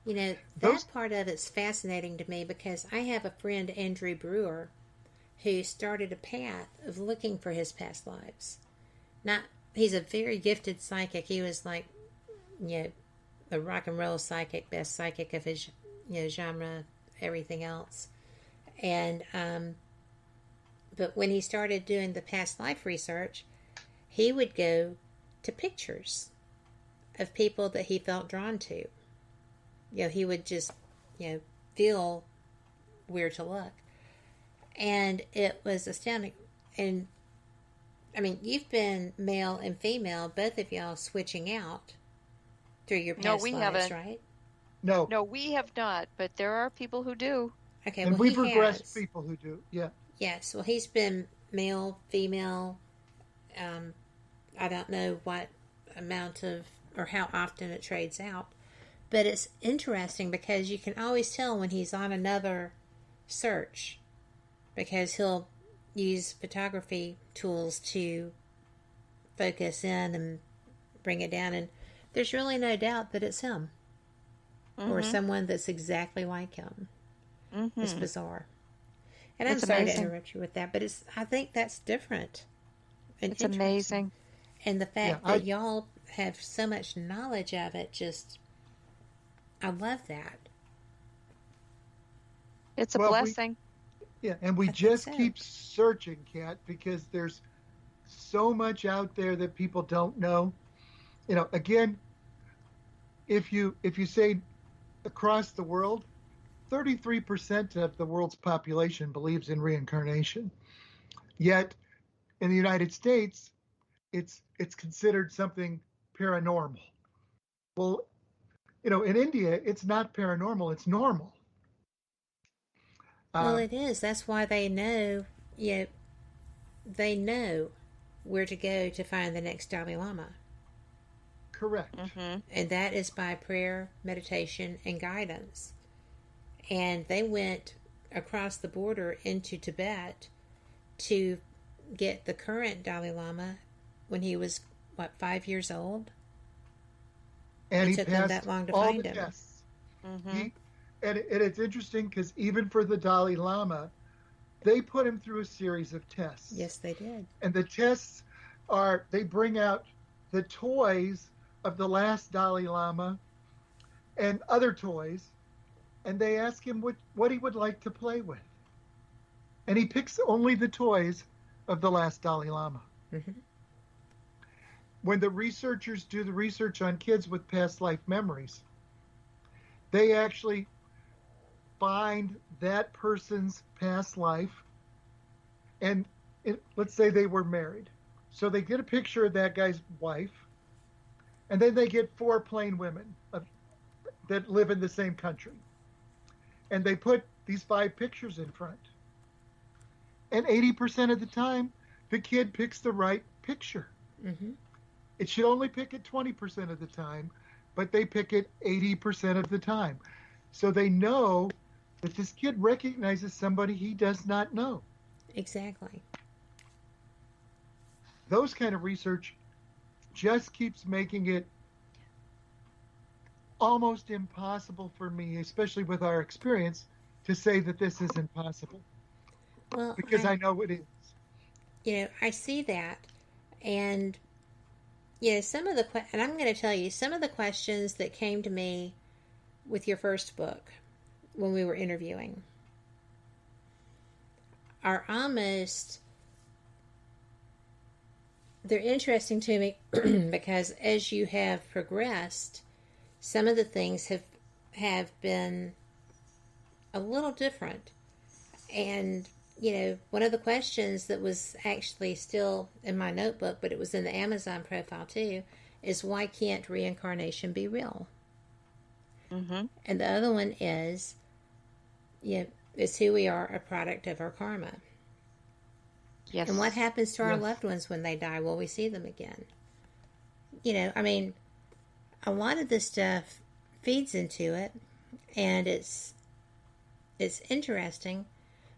That part of it's fascinating to me because I have a friend, Andrew Brewer, who started a path of looking for his past lives. He's a very gifted psychic. He was like, a rock and roll psychic, best psychic of his, genre, everything else. And, but when he started doing the past life research, he would go to pictures of people that he felt drawn to. He would just, feel where to look. And it was astounding. And, you've been male and female, both of y'all switching out through your past lives, haven't. Right? No. No, we have not, but there are people who do. Okay, and we've regressed people who do, yeah. Yes, well, he's been male, female, I don't know what amount of, or how often it trades out. But it's interesting because you can always tell when he's on another search, because he'll use photography tools to focus in and bring it down, and there's really no doubt that it's him or someone that's exactly like him. It's bizarre. And I'm sorry to interrupt you with that, but I think that's different. And it's amazing. And the fact that y'all have so much knowledge of it, I love that. It's a blessing. And we just keep searching, Kat, because there's so much out there that people don't know. Again, if you say across the world, 33% of the world's population believes in reincarnation. Yet in the United States, it's considered something paranormal. Well, in India, it's not paranormal, it's normal. Well, it is. That's why they know, they know where to go to find the next Dalai Lama. Correct. And that is by prayer, meditation, and guidance. And they went across the border into Tibet to get the current Dalai Lama when he was, 5 years old? And he took passed them that long to all find the him. tests. And it's interesting because even for the Dalai Lama, they put him through a series of tests. Yes, they did. And the tests they bring out the toys of the last Dalai Lama and other toys, and they ask him what he would like to play with. And he picks only the toys of the last Dalai Lama. When the researchers do the research on kids with past life memories, they actually find that person's past life, and let's say they were married. So they get a picture of that guy's wife, and then they get 4 plain women that live in the same country. And they put these 5 pictures in front. And 80% of the time, the kid picks the right picture. It should only pick it 20% of the time, but they pick it 80% of the time. So they know that this kid recognizes somebody he does not know. Exactly. Those kind of research just keeps making it almost impossible for me, especially with our experience, to say that this isn't possible. Well, because I know it is. I see that, and some of and I'm going to tell you some of the questions that came to me with your first book when we were interviewing are they're interesting to me because as you have progressed, some of the things have been a little different. And, one of the questions that was actually still in my notebook, but it was in the Amazon profile too, is why can't reincarnation be real? And the other one is, is who we are a product of our karma? Yes. And what happens to our loved ones when they die? Will we see them again? A lot of this stuff feeds into it, and it's interesting.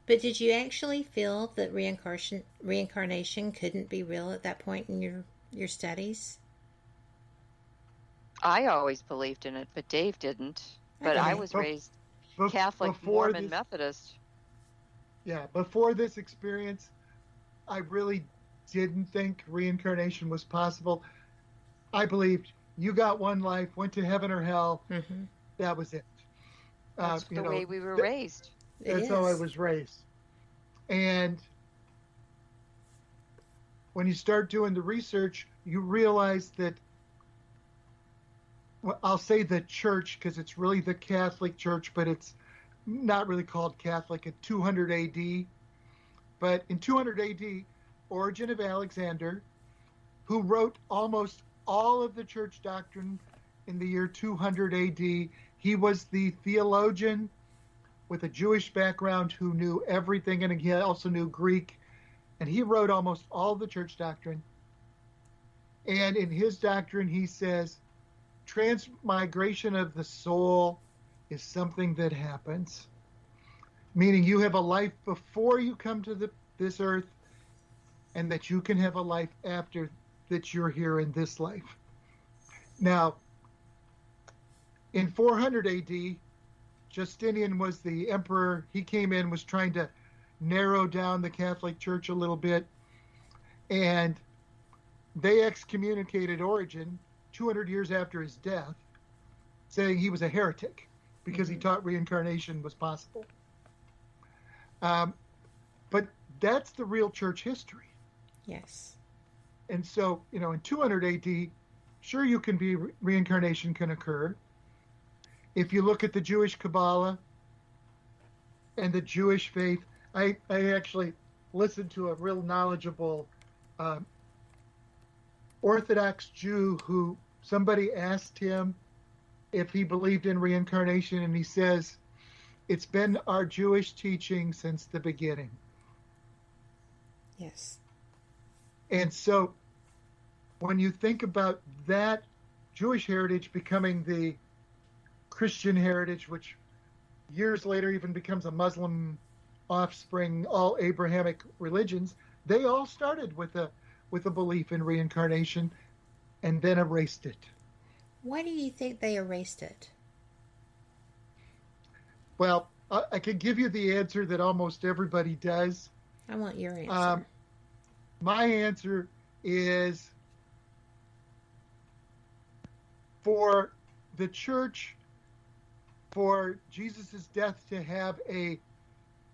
But did you actually feel that reincarnation couldn't be real at that point in your studies? I always believed in it, but Dave didn't. But I was raised Catholic, Mormon, Methodist. Yeah, before this experience, I really didn't think reincarnation was possible. I believed you got one life, went to heaven or hell. That was it. That's the way we were raised. That's how I was raised. And when you start doing the research, you realize that, well, I'll say the church because it's really the Catholic Church, but it's not really called Catholic at 200 AD. But in 200 AD, Origen of Alexander, who wrote almost all of the church doctrine in the year 200 AD, he was the theologian with a Jewish background who knew everything, and he also knew Greek, and he wrote almost all the church doctrine. And in his doctrine, he says transmigration of the soul is something that happens, meaning you have a life before you come to this earth, and that you can have a life after that you're here in this life. Now, in 400 AD, Justinian was the emperor. He came in, was trying to narrow down the Catholic Church a little bit, and they excommunicated Origen 200 years after his death, saying he was a heretic because he taught reincarnation was possible. But that's the real church history. Yes. And so, in 200 AD, sure, you can be, reincarnation can occur. If you look at the Jewish Kabbalah and the Jewish faith, I actually listened to a real knowledgeable Orthodox Jew who somebody asked him if he believed in reincarnation, and he says, it's been our Jewish teaching since the beginning. Yes. And so when you think about that Jewish heritage becoming the Christian heritage, which years later even becomes a Muslim offspring, all Abrahamic religions, they all started with a belief in reincarnation and then erased it. Why do you think they erased it? Well, I could give you the answer that almost everybody does. I want your answer. My answer is for the church, for Jesus' death to have a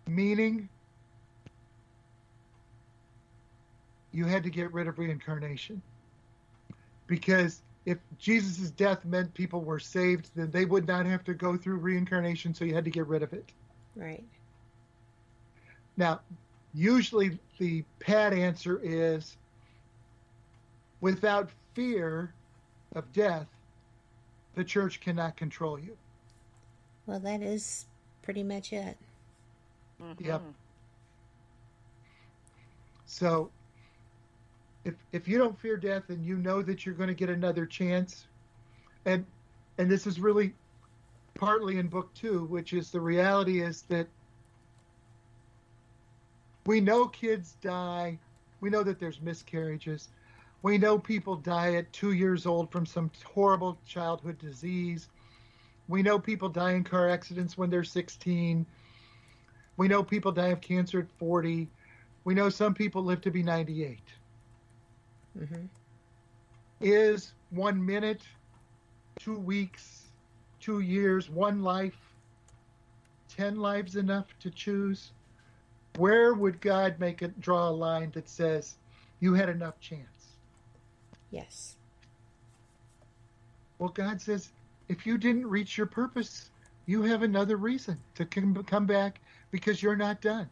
meaning, you had to get rid of reincarnation. Because if Jesus' death meant people were saved, then they would not have to go through reincarnation, so you had to get rid of it. Right. Now, usually the pat answer is, without fear of death, the church cannot control you. Well, that is pretty much it. Mm-hmm. Yep. So, if you don't fear death and you know that you're going to get another chance, and this is really partly in book 2, which is the reality is that we know kids die. We know that there's miscarriages. We know people die at 2 years old from some horrible childhood disease. We know people die in car accidents when they're 16. We know people die of cancer at 40. We know some people live to be 98. Mm-hmm. Is 1 minute, 2 weeks, 2 years, 1 life, 10 lives enough to choose? Where would God draw a line that says you had enough chance? Yes. Well, God says, if you didn't reach your purpose, you have another reason to come back, because you're not done.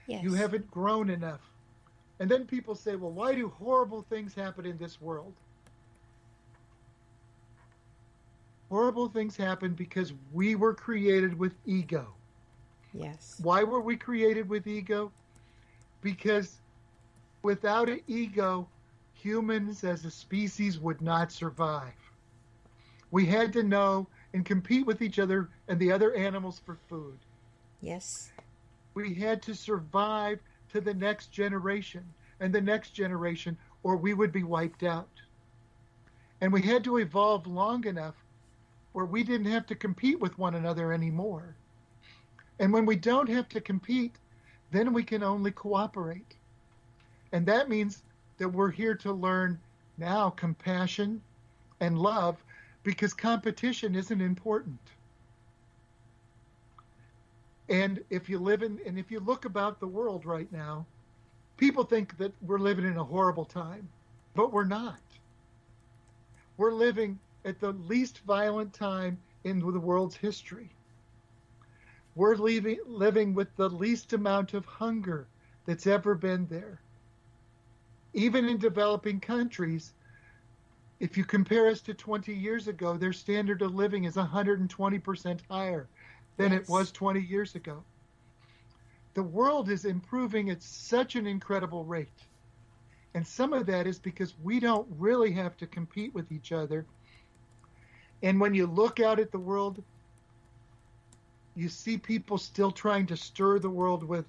Yes. You haven't grown enough. And then people say, well, why do horrible things happen in this world? Horrible things happen because we were created with ego. Yes. Why were we created with ego? Because without an ego, humans as a species would not survive. We had to know and compete with each other and the other animals for food. Yes. We had to survive to the next generation and the next generation, or we would be wiped out. And we had to evolve long enough where we didn't have to compete with one another anymore. And when we don't have to compete, then we can only cooperate. And that means that we're here to learn now compassion and love, because competition isn't important. And if you look about the world right now, people think that we're living in a horrible time, but we're not. We're living at the least violent time in the world's history. We're living with the least amount of hunger that's ever been there. Even in developing countries, if you compare us to 20 years ago, their standard of living is 120% higher than it was 20 years ago. The world is improving at such an incredible rate. And some of that is because we don't really have to compete with each other. And when you look out at the world, you see people still trying to stir the world with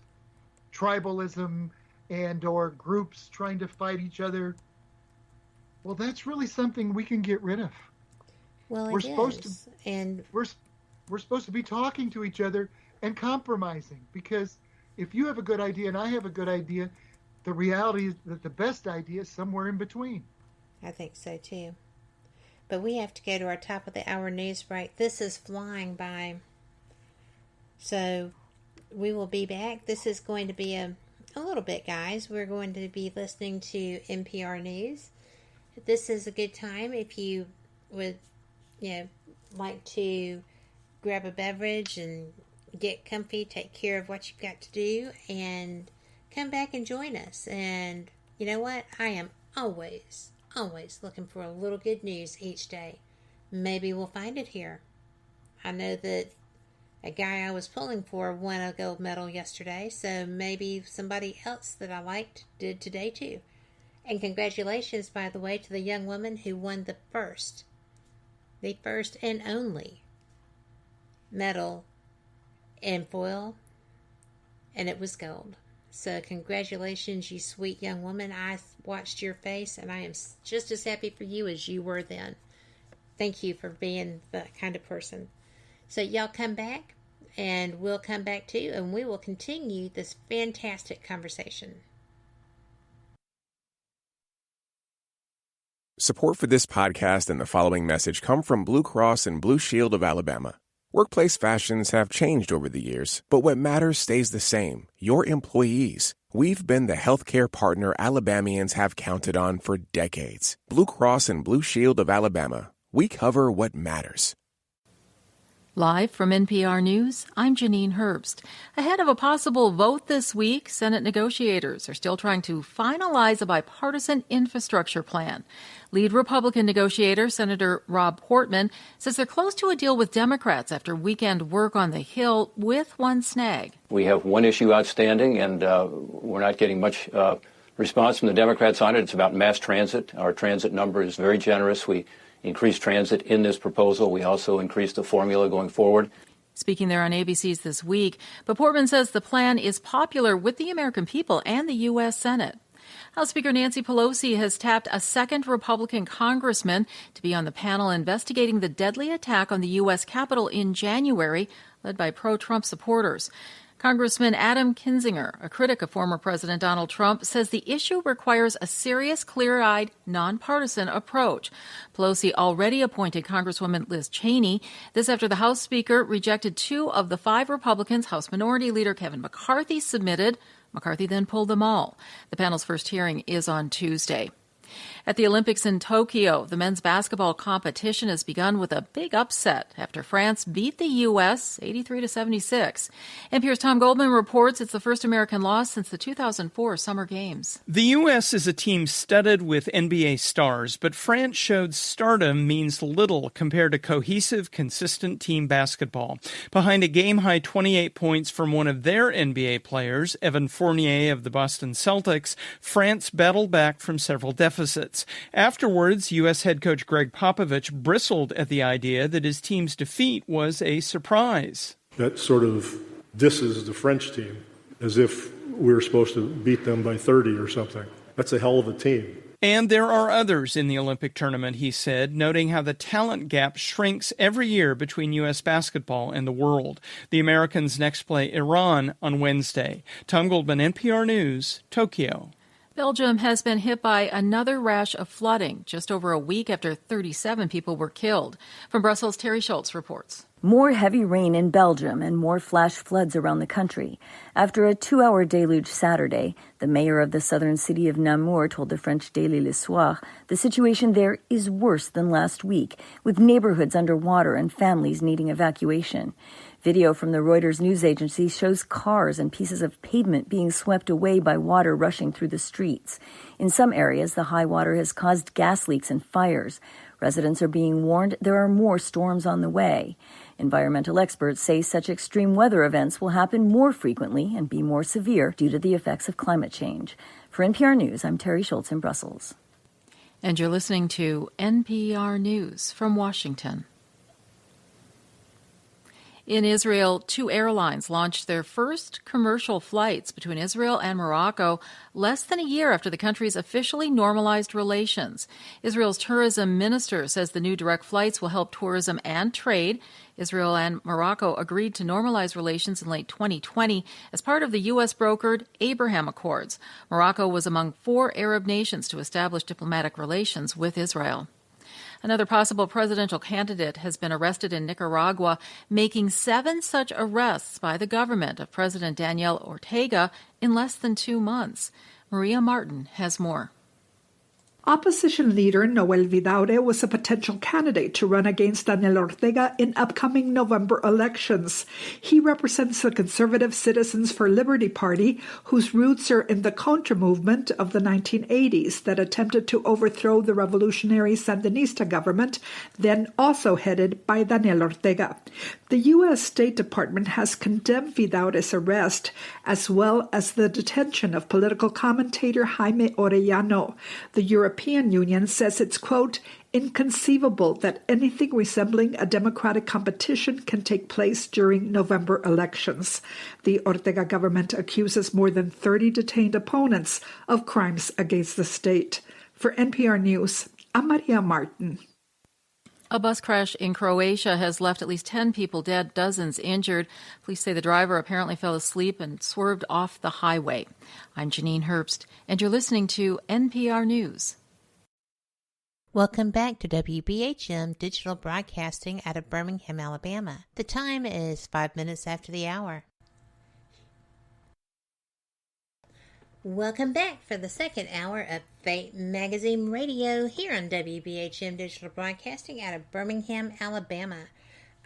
tribalism and or groups trying to fight each other. Well, that's really something we can get rid of. Well, we're supposed to be talking to each other and compromising, because if you have a good idea and I have a good idea, the reality is that the best idea is somewhere in between. I think so too. But we have to go to our top of the hour news break. This is flying by. So we will be back. This is going to be a little bit, guys. We're going to be listening to NPR News. This is a good time if you would, like to grab a beverage and get comfy, take care of what you've got to do, and come back and join us. And you know what? I am always looking for a little good news each day. Maybe we'll find it here. I know that a guy I was pulling for won a gold medal yesterday, so maybe somebody else that I liked did today too. And congratulations, by the way, to the young woman who won the first and only medal in foil, and it was gold. So congratulations, you sweet young woman. I watched your face, and I am just as happy for you as you were then. Thank you for being that kind of person. So y'all come back, and we'll come back too, and we will continue this fantastic conversation. Support for this podcast and the following message come from Blue Cross and Blue Shield of Alabama. Workplace fashions have changed over the years, but what matters stays the same: your employees. We've been the healthcare partner Alabamians have counted on for decades. Blue Cross and Blue Shield of Alabama. We cover what matters. Live from NPR News, I'm Janine Herbst. Ahead of a possible vote this week, Senate negotiators are still trying to finalize a bipartisan infrastructure plan. Lead Republican negotiator Senator Rob Portman says they're close to a deal with Democrats after weekend work on the Hill, with one snag. We have one issue outstanding, and we're not getting much response from the Democrats on it. It's about mass transit. Our transit number is very generous. We increased transit in this proposal. We also increased the formula going forward. Speaking there on ABC's This Week, but Portman says the plan is popular with the American people and the U.S. Senate. House Speaker Nancy Pelosi has tapped a second Republican congressman to be on the panel investigating the deadly attack on the U.S. Capitol in January, led by pro-Trump supporters. Congressman Adam Kinzinger, a critic of former President Donald Trump, says the issue requires a serious, clear-eyed, nonpartisan approach. Pelosi already appointed Congresswoman Liz Cheney. This after the House Speaker rejected 2 of the 5 Republicans House Minority Leader Kevin McCarthy submitted. McCarthy then pulled them all. The panel's first hearing is on Tuesday. At the Olympics in Tokyo, the men's basketball competition has begun with a big upset after France beat the U.S. 83-76. NPR's Tom Goldman reports it's the first American loss since the 2004 Summer Games. The U.S. is a team studded with NBA stars, but France showed stardom means little compared to cohesive, consistent team basketball. Behind a game-high 28 points from one of their NBA players, Evan Fournier of the Boston Celtics, France battled back from several deficits. Afterwards, U.S. head coach Greg Popovich bristled at the idea that his team's defeat was a surprise. That sort of disses the French team, as if we were supposed to beat them by 30 or something. That's a hell of a team. And there are others in the Olympic tournament, he said, noting how the talent gap shrinks every year between U.S. basketball and the world. The Americans next play Iran on Wednesday. Tom Goldman, NPR News, Tokyo. Belgium has been hit by another rash of flooding just over a week after 37 people were killed. From Brussels, Terry Schultz reports. More heavy rain in Belgium and more flash floods around the country. After a 2-hour deluge Saturday, the mayor of the southern city of Namur told the French Daily Le Soir the situation there is worse than last week, with neighborhoods underwater and families needing evacuation. Video from the Reuters news agency shows cars and pieces of pavement being swept away by water rushing through the streets. In some areas, the high water has caused gas leaks and fires. Residents are being warned there are more storms on the way. Environmental experts say such extreme weather events will happen more frequently and be more severe due to the effects of climate change. For NPR News, I'm Terry Schultz in Brussels. And you're listening to NPR News from Washington. In Israel, 2 airlines launched their first commercial flights between Israel and Morocco less than a year after the countries officially normalized relations. Israel's tourism minister says the new direct flights will help tourism and trade. Israel and Morocco agreed to normalize relations in late 2020 as part of the U.S.-brokered Abraham Accords. Morocco was among 4 Arab nations to establish diplomatic relations with Israel. Another possible presidential candidate has been arrested in Nicaragua, making 7 such arrests by the government of President Daniel Ortega in less than 2 months. Maria Martin has more. Opposition leader Noel Vidaurre was a potential candidate to run against Daniel Ortega in upcoming November elections. He represents the Conservative Citizens for Liberty Party, whose roots are in the Contra movement of the 1980s that attempted to overthrow the revolutionary Sandinista government, then also headed by Daniel Ortega. The U.S. State Department has condemned Vidaurre's arrest, as well as the detention of political commentator Jaime Orellano. The European Union says it's, quote, inconceivable that anything resembling a democratic competition can take place during November elections. The Ortega government accuses more than 30 detained opponents of crimes against the state. For NPR News, I'm Maria Martin. A bus crash in Croatia has left at least 10 people dead, dozens injured. Police say the driver apparently fell asleep and swerved off the highway. I'm Janine Herbst, and you're listening to NPR News. Welcome back to WBHM Digital Broadcasting out of Birmingham, Alabama. The time is 5 minutes after the hour. Welcome back for the second hour of Fate Magazine Radio here on WBHM Digital Broadcasting out of Birmingham, Alabama.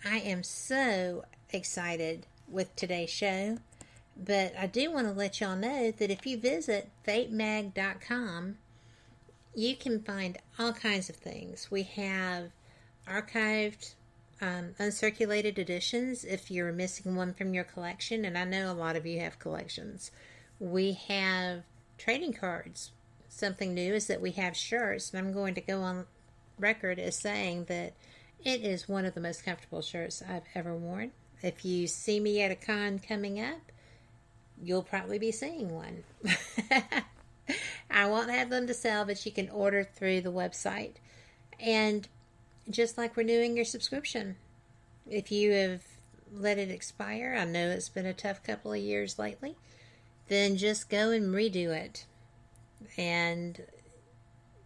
I am so excited with today's show, but I do want to let y'all know that if you visit fatemag.com, you can find all kinds of things. We have archived, uncirculated editions if you're missing one from your collection, and I know a lot of you have collections. We have trading cards. Something new is that we have shirts, and I'm going to go on record as saying that it is one of the most comfortable shirts I've ever worn. If you see me at a con coming up, you'll probably be seeing one. I won't have them to sell, but you can order through the website. And just like renewing your subscription, if you have let it expire, I know it's been a tough couple of years lately, then just go and redo it. And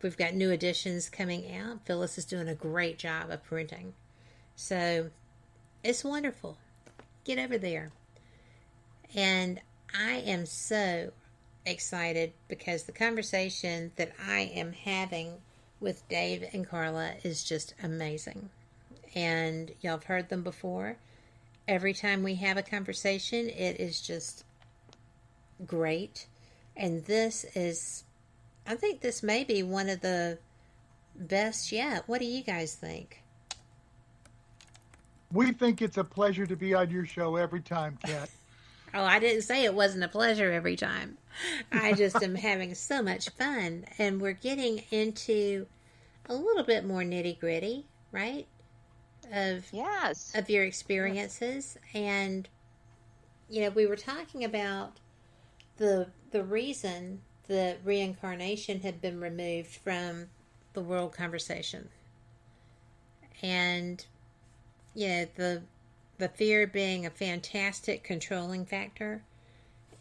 we've got new editions coming out. Phyllis is doing a great job of printing. So it's wonderful. Get over there. And I am so excited because the conversation that I am having with Dave and Carla is just amazing. And y'all have heard them before. Every time we have a conversation, it is just great. And this is, I think this may be one of the best yet. What do you guys think? We think it's a pleasure to be on your show every time, Kat. Oh, I didn't say it wasn't a pleasure every time. I just am having so much fun. And we're getting into a little bit more nitty-gritty, right? Of your experiences. Yes. And, you know, we were talking about the reason that reincarnation had been removed from the world conversation. And, you know, the fear being a fantastic controlling factor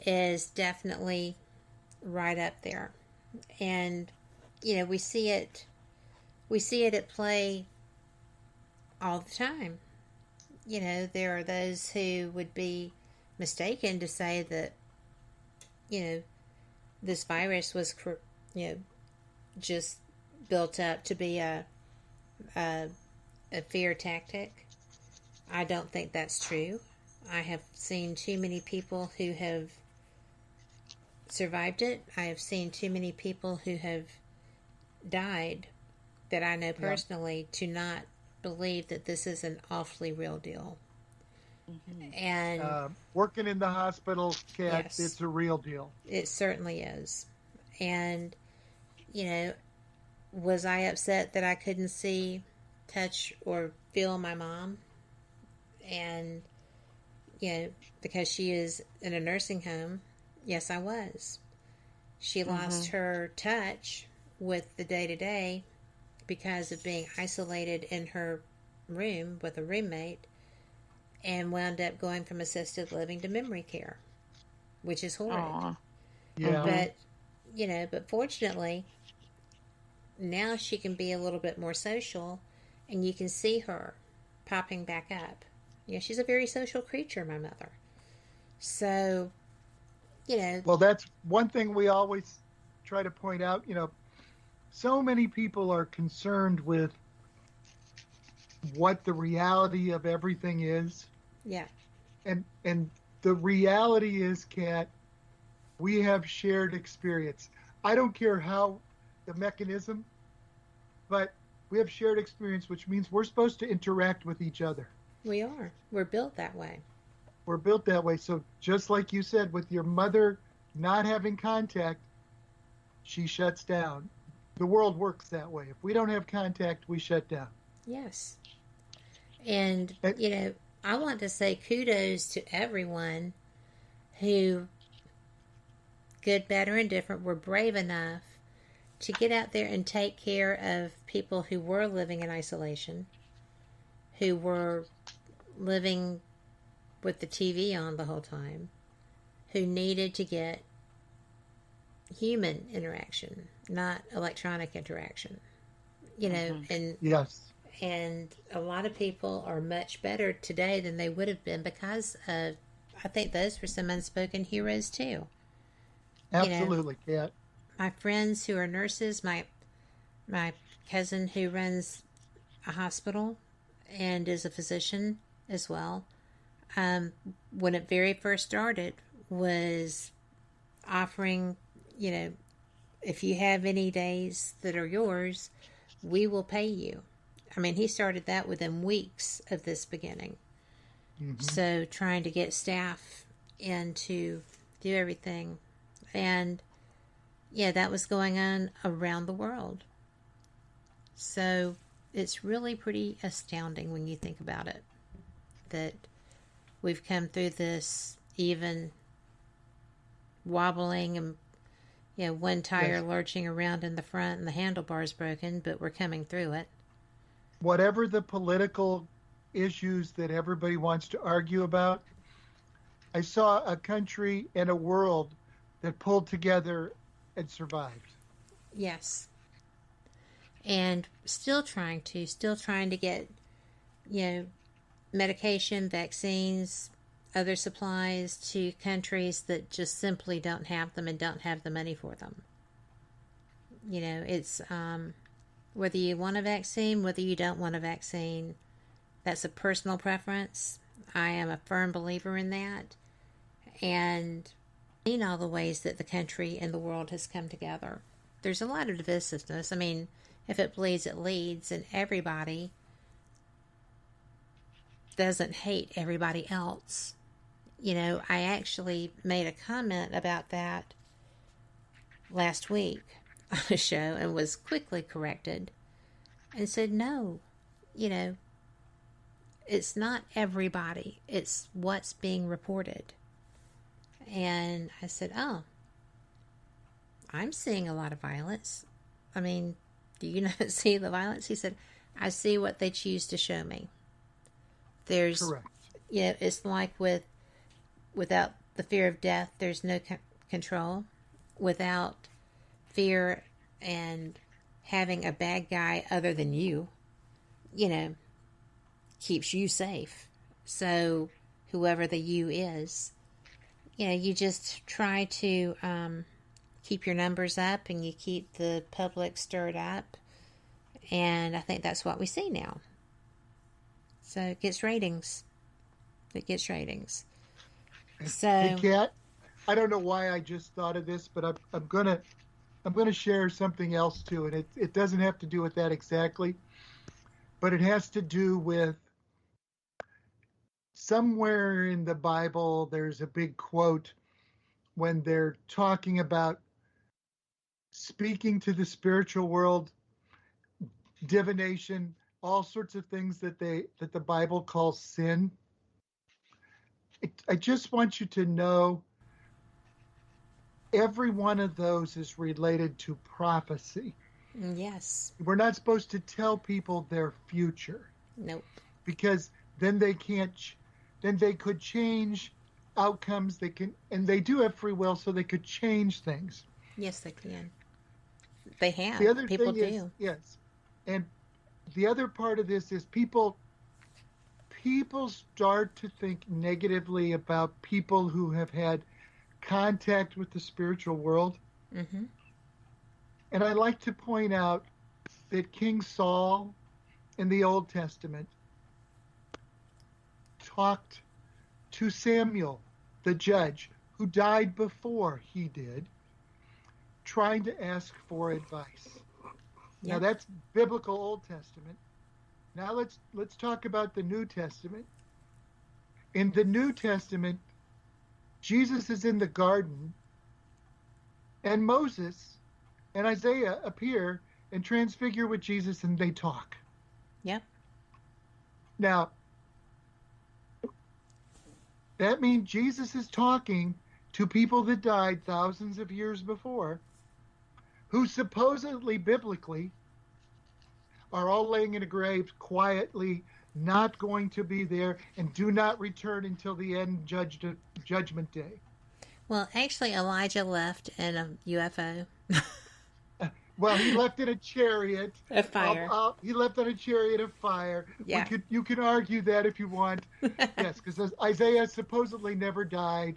is definitely right up there. And, you know, we see it at play all the time. You know, there are those who would be mistaken to say that, you know, this virus was, you know, just built up to be a fear tactic. I don't think that's true. I have seen too many people who have survived it. I have seen too many people who have died that I know personally to not believe that this is an awfully real deal. Mm-hmm. And working in the hospital, Kat, yes, it's a real deal. It certainly is. And, was I upset that I couldn't see, touch, or feel my mom? And, because she is in a nursing home, yes, I was. She lost her touch with the day-to-day because of being isolated in her room with a roommate, and wound up going from assisted living to memory care, which is horrid. Aww. Yeah. But fortunately, now she can be a little bit more social, and you can see her popping back up. She's a very social creature, my mother. So, Well, that's one thing we always try to point out. So many people are concerned with what the reality of everything is. Yeah. And the reality is, Kat, we have shared experience. I don't care how the mechanism, but we have shared experience, which means we're supposed to interact with each other. We are. We're built that way. We're built that way. So just like you said, with your mother not having contact, she shuts down. The world works that way. If we don't have contact, we shut down. Yes. And, I want to say kudos to everyone who, good, bad, or indifferent, were brave enough to get out there and take care of people who were living in isolation, who were living with the TV on the whole time, who needed to get human interaction, not electronic interaction. And yes. And a lot of people are much better today than they would have been because of, I think those were some unspoken heroes too. Absolutely, Kat. My friends who are nurses, my cousin who runs a hospital and is a physician as well, when it very first started, was offering, if you have any days that are yours, we will pay you. I mean, he started that within weeks of this beginning. Mm-hmm. So trying to get staff in to do everything. And, that was going on around the world. So it's really pretty astounding when you think about it, that we've come through this even wobbling and, one tire lurching around in the front and the handlebar's broken, but we're coming through it. Whatever the political issues that everybody wants to argue about, I saw a country and a world that pulled together and survived. Yes. And still trying to get, medication, vaccines, other supplies to countries that just simply don't have them and don't have the money for them. It's, whether you want a vaccine, whether you don't want a vaccine, that's a personal preference. I am a firm believer in that. And in all the ways that the country and the world has come together. There's a lot of divisiveness. I mean, if it bleeds, it leads, and everybody doesn't hate everybody else. I actually made a comment about that last week on a show and was quickly corrected and said, no, it's not everybody. It's what's being reported. And I said, oh, I'm seeing a lot of violence. I mean, do you not see the violence? He said, I see what they choose to show me. There's, correct. It's like without the fear of death, there's no control. Without fear and having a bad guy other than you, keeps you safe. So whoever the you is, you just try to keep your numbers up and you keep the public stirred up. And I think that's what we see now. So it gets ratings. that gets ratings. So, hey, Kat, I don't know why I just thought of this, but I'm gonna share something else too, and it doesn't have to do with that exactly, but it has to do with somewhere in the Bible. There's a big quote when they're talking about speaking to the spiritual world, divination, all sorts of things that the Bible calls sin. I just want you to know every one of those is related to prophecy. Yes. We're not supposed to tell people their future. Nope. Because then they could change outcomes. And they do have free will, so they could change things. Yes, they can. They have. The other people thing do. Is, yes. And the other part of this is people start to think negatively about people who have had contact with the spiritual world. Mm-hmm. And I like to point out that King Saul in the Old Testament talked to Samuel, the judge, who died before he did, trying to ask for advice. Yep. Now that's biblical Old Testament. Now let's talk about the New Testament. In the New Testament, Jesus is in the garden, and Moses and Isaiah appear and transfigure with Jesus, and they talk. Yep. Now, that means Jesus is talking to people that died thousands of years before, who supposedly, biblically, are all laying in a grave quietly, not going to be there, and do not return until the end judgment day. Well, actually, Elijah left in a UFO. Well, he left in a chariot of fire. He left on a chariot of fire. Yeah. You can argue that if you want. Yes, because Isaiah supposedly never died.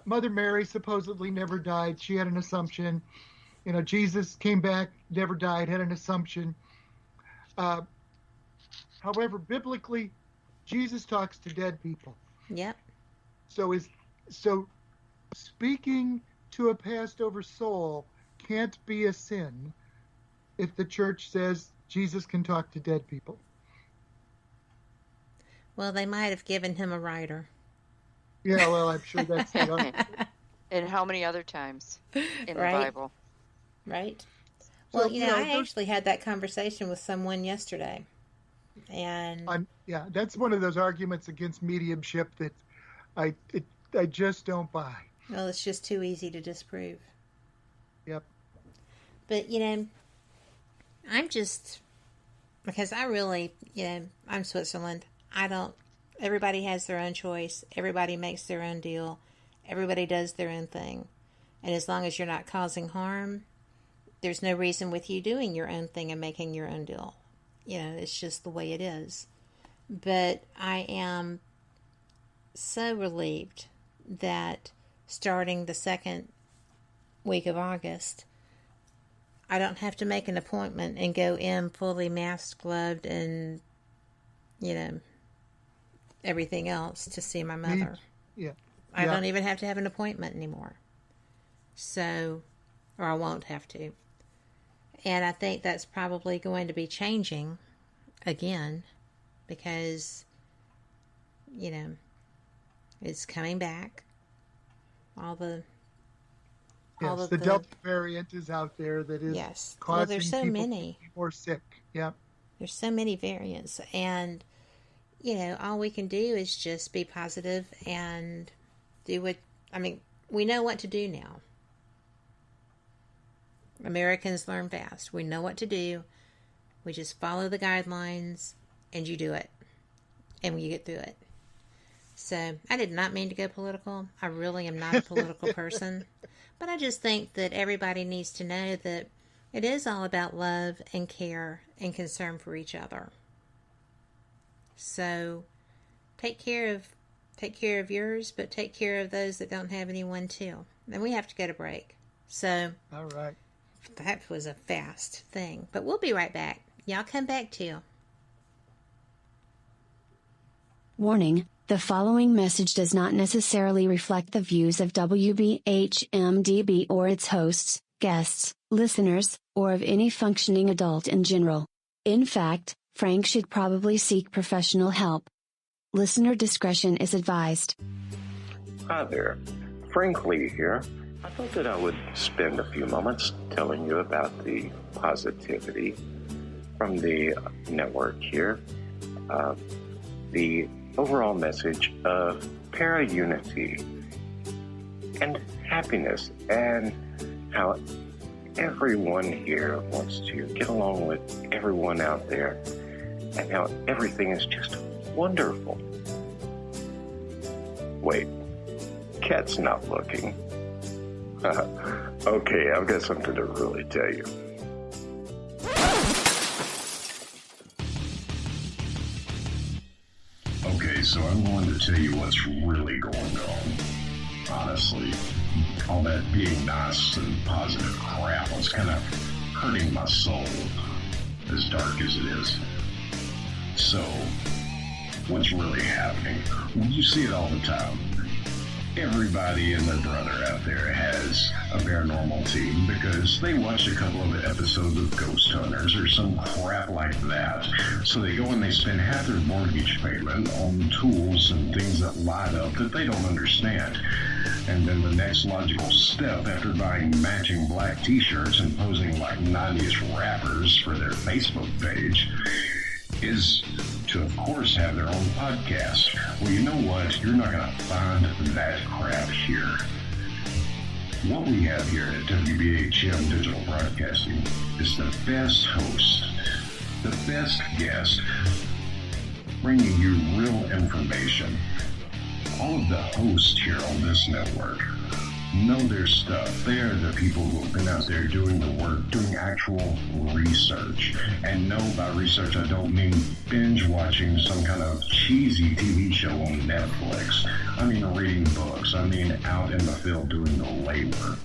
Mother Mary supposedly never died. She had an assumption. Jesus came back, never died, had an assumption. However, biblically, Jesus talks to dead people. Yep. So speaking to a passed over soul can't be a sin if the church says Jesus can talk to dead people. Well, they might have given him a writer. Yeah, well, I'm sure that's the argument. And how many other times in right. the Bible? Right. Well, I actually had that conversation with someone yesterday. And that's one of those arguments against mediumship that I just don't buy. Well, it's just too easy to disprove. Yep. But, I'm just, because I really, I'm Switzerland. Everybody has their own choice. Everybody makes their own deal. Everybody does their own thing. And as long as you're not causing harm, there's no reason with you doing your own thing and making your own deal. It's just the way it is. But I am so relieved that starting the second week of August, I don't have to make an appointment and go in fully masked, gloved, and, everything else to see my mother. Yeah. I don't even have to have an appointment anymore. So, or I won't have to. And I think that's probably going to be changing again because, it's coming back. The Delta variant is out there that is causing there's so people many. to be more sick. Yeah. There's so many variants. And, all we can do is just be positive and do we know what to do now. Americans learn fast. We know what to do. We just follow the guidelines and you do it. And you get through it. So, I did not mean to go political. I really am not a political person. But I just think that everybody needs to know that it is all about love and care and concern for each other. So, take care of yours, but take care of those that don't have anyone too. And we have to go to break. So, all right. That was a fast thing. But we'll be right back. Y'all come back too. Warning, The following message does not necessarily reflect the views of WBHM-DB or its hosts, guests, listeners, or of any functioning adult in general. In fact, Frank should probably seek professional help. Listener discretion is advised. Hi there, Frank Lee here. I thought that I would spend a few moments telling you about the positivity from the network here. The overall message of para-unity and happiness, and how everyone here wants to get along with everyone out there, and how everything is just wonderful. Wait, Cat's not looking. Okay, I've got something to really tell you. Okay, so I'm going to tell you what's really going on. Honestly, all that being nice and positive crap was kind of hurting my soul, as dark as it is. So, what's really happening? Well, you see it all the time. Everybody and their brother out there has a paranormal team because they watch a couple of episodes of Ghost Hunters or some crap like that. So they go and they spend half their mortgage payment on tools and things that light up that they don't understand. And then the next logical step after buying matching black t-shirts and posing like 90s rappers for their Facebook page is to, of course, have their own podcast. Well, you know what? You're not going to find that crap here. What we have here at WBHM Digital Broadcasting is the best host, the best guest, bringing you real information. All of the hosts here on this network know their stuff. They are the people who have been out there doing the work, doing actual research. And no, by research, I don't mean binge watching some kind of cheesy TV show on Netflix. I mean reading books. I mean out in the field doing the legwork.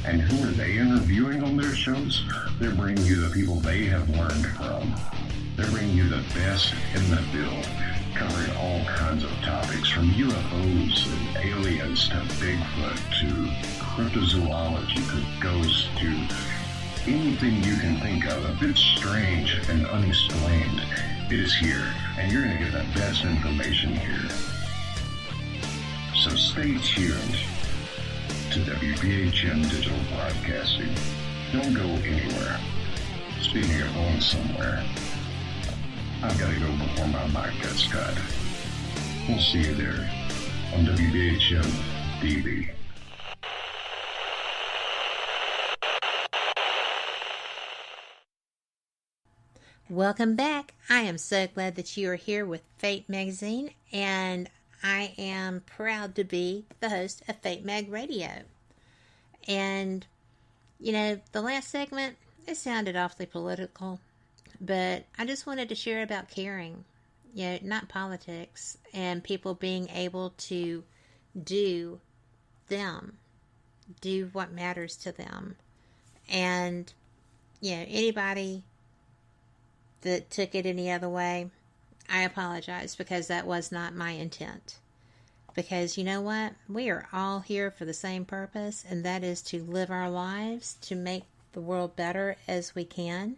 And who are they interviewing on their shows? They're bringing you the people they have learned from. They're bringing you the best in the field, covering all kinds of topics from UFOs and aliens to Bigfoot to cryptozoology to ghosts to anything you can think of. A bit strange and unexplained. It is here, and you're going to get the best information here. So stay tuned to WBHM Digital Broadcasting. Don't go anywhere. Speaking of going somewhere, I've got to go before my mic gets cut. We'll see you there on WBHM-DB. Welcome back. I am so glad that you are here with Fate Magazine, and I am proud to be the host of Fate Mag Radio. And, you know, the last segment, it sounded awfully political. But I just wanted to share about caring, you know, not politics, and people being able to do them, do what matters to them. And, you know, anybody that took it any other way, I apologize, because that was not my intent. Because you know what? We are all here for the same purpose, and that is to live our lives, to make the world better as we can,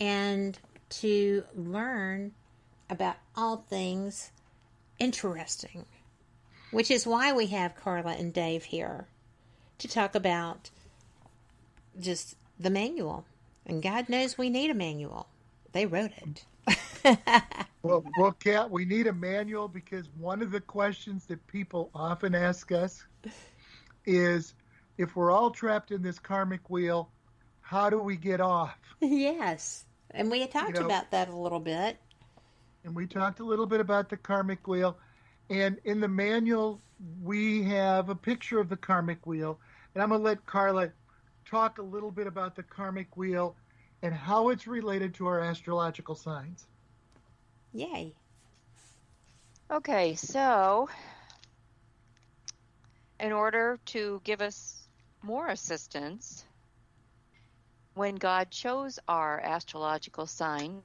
and to learn about all things interesting, which is why we have Carla and Dave here to talk about just the manual. And God knows we need a manual. They wrote it. Well, Kat, we need a manual because one of the questions that people often ask us is, if we're all trapped in this karmic wheel, how do we get off? Yes. And we had talked about that a little bit. And we talked a little bit about the karmic wheel. And in the manual, we have a picture of the karmic wheel. And I'm going to let Carla talk a little bit about the karmic wheel and how it's related to our astrological signs. Yay. Okay, so in order to give us more assistance, when God chose our astrological sign,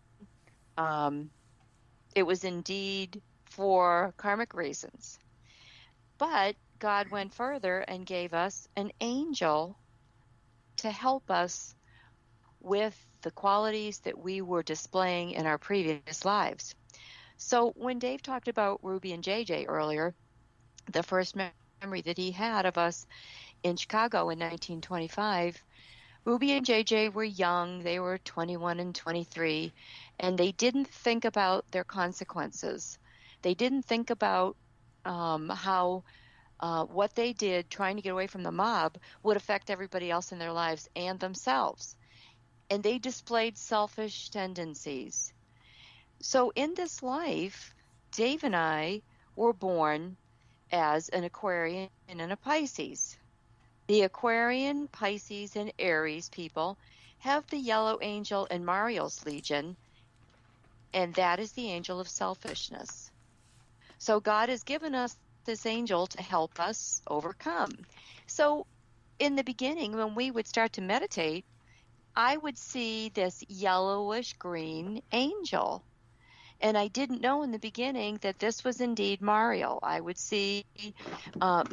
it was indeed for karmic reasons. But God went further and gave us an angel to help us with the qualities that we were displaying in our previous lives. So when Dave talked about Ruby and JJ earlier, the first memory that he had of us in Chicago in 1925, Ruby and JJ were young. They were 21 and 23, and they didn't think about their consequences. They didn't think about how what they did trying to get away from the mob would affect everybody else in their lives and themselves. And they displayed selfish tendencies. So in this life, Dave and I were born as an Aquarian and a Pisces. The Aquarian, Pisces, and Aries people have the yellow angel in Mario's Legion, and that is the angel of selfishness. So God has given us this angel to help us overcome. So in the beginning, when we would start to meditate, I would see this yellowish green angel. And I didn't know in the beginning that this was indeed Mario. I would see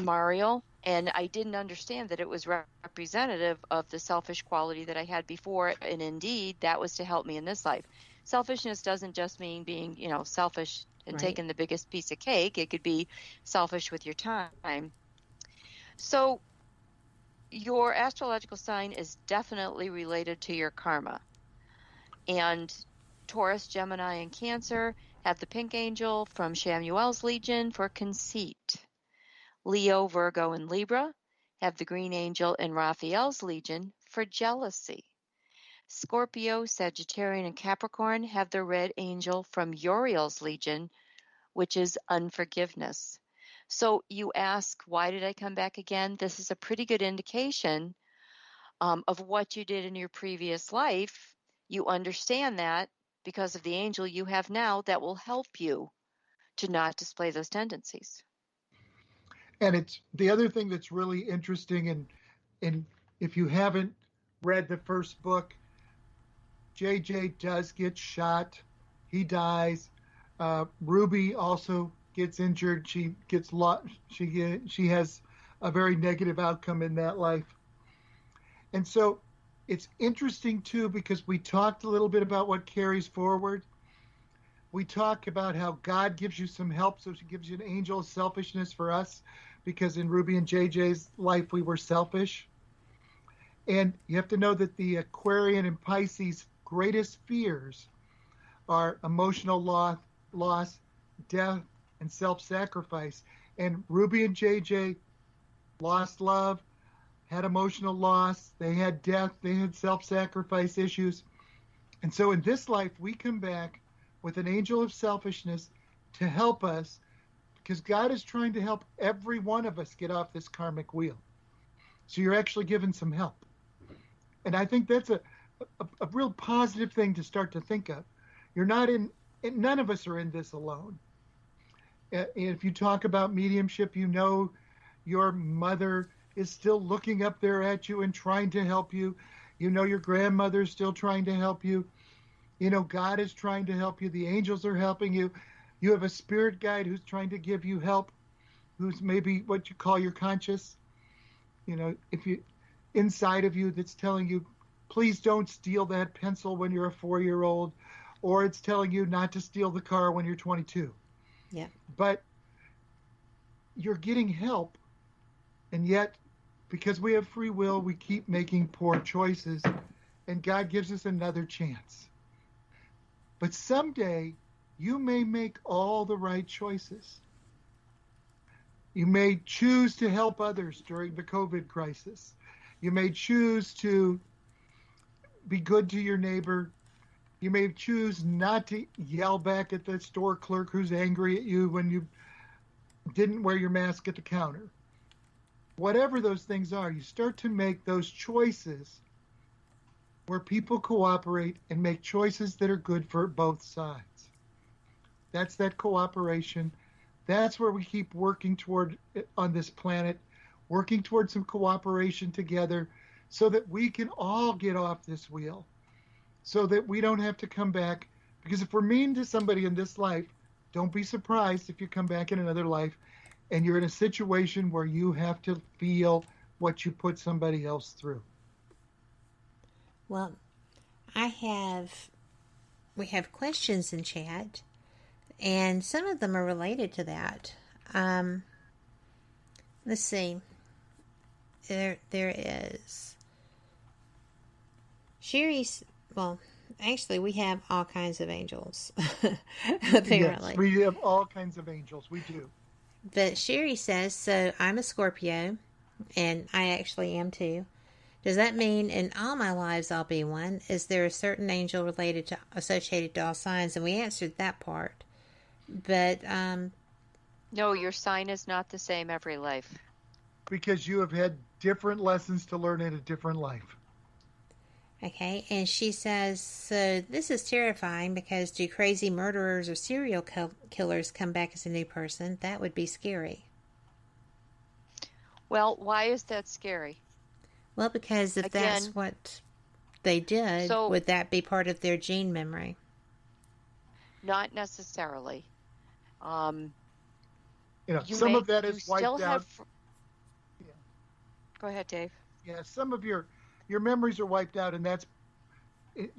Mario, and I didn't understand that it was representative of the selfish quality that I had before. And indeed, that was to help me in this life. Selfishness doesn't just mean being, selfish and taking the biggest piece of cake. It could be selfish with your time. So your astrological sign is definitely related to your karma. And Taurus, Gemini, and Cancer have the pink angel from Shamuel's Legion for conceit. Leo, Virgo, and Libra have the green angel in Raphael's Legion for jealousy. Scorpio, Sagittarian, and Capricorn have the red angel from Uriel's Legion, which is unforgiveness. So you ask, why did I come back again? This is a pretty good indication of what you did in your previous life. You understand that because of the angel you have now that will help you to not display those tendencies. And it's the other thing that's really interesting, and if you haven't read the first book, JJ does get shot. He dies. Ruby also gets injured. She gets lost. She has a very negative outcome in that life. And so it's interesting too, because we talked a little bit about what carries forward. We talk about how God gives you some help, so she gives you an angel of selfishness for us, because in Ruby and JJ's life we were selfish. And you have to know that the Aquarian and Pisces' greatest fears are emotional loss, death, and self-sacrifice. And Ruby and JJ lost love, had emotional loss, they had death, they had self-sacrifice issues. And so in this life, we come back with an angel of selfishness to help us, because God is trying to help every one of us get off this karmic wheel. So you're actually given some help. And I think that's a real positive thing to start to think of. You're not in, none of us are in this alone. If you talk about mediumship, you know your mother is still looking up there at you and trying to help you. You know your grandmother is still trying to help you. You know God is trying to help you. The angels are helping you. You have a spirit guide who's trying to give you help, who's maybe what you call your conscious. You know, if you inside of you that's telling you, please don't steal that pencil when you're a 4-year-old, or it's telling you not to steal the car when you're 22. Yeah. But you're getting help, and yet, because we have free will, we keep making poor choices, and God gives us another chance. But someday, you may make all the right choices. You may choose to help others during the COVID crisis. You may choose to be good to your neighbor. You may choose not to yell back at the store clerk who's angry at you when you didn't wear your mask at the counter. Whatever those things are, you start to make those choices where people cooperate and make choices that are good for both sides. That's that cooperation. That's where we keep working toward on this planet, working toward some cooperation together so that we can all get off this wheel, so that we don't have to come back. Because if we're mean to somebody in this life, Don't be surprised if you come back in another life and you're in a situation where you have to feel what you put somebody else through. Well, we have questions in chat, and some of them are related to that. Let's see. There is. Sherry's, well, actually, we have all kinds of angels, apparently. Yes, we have all kinds of angels. We do. But Sherry says, so I'm a Scorpio, and I actually am too. Does that mean in all my lives I'll be one? Is there a certain angel associated to all signs? And we answered that part. But, no, your sign is not the same every life. Because you have had different lessons to learn in a different life. Okay, and she says, so this is terrifying because do crazy murderers or serial killers come back as a new person? That would be scary. Well, why is that scary? Well, because if that's what they did, would that be part of their gene memory? Not necessarily. Some of that is wiped out. Yeah. Go ahead, Dave. Yeah, some of your memories are wiped out, and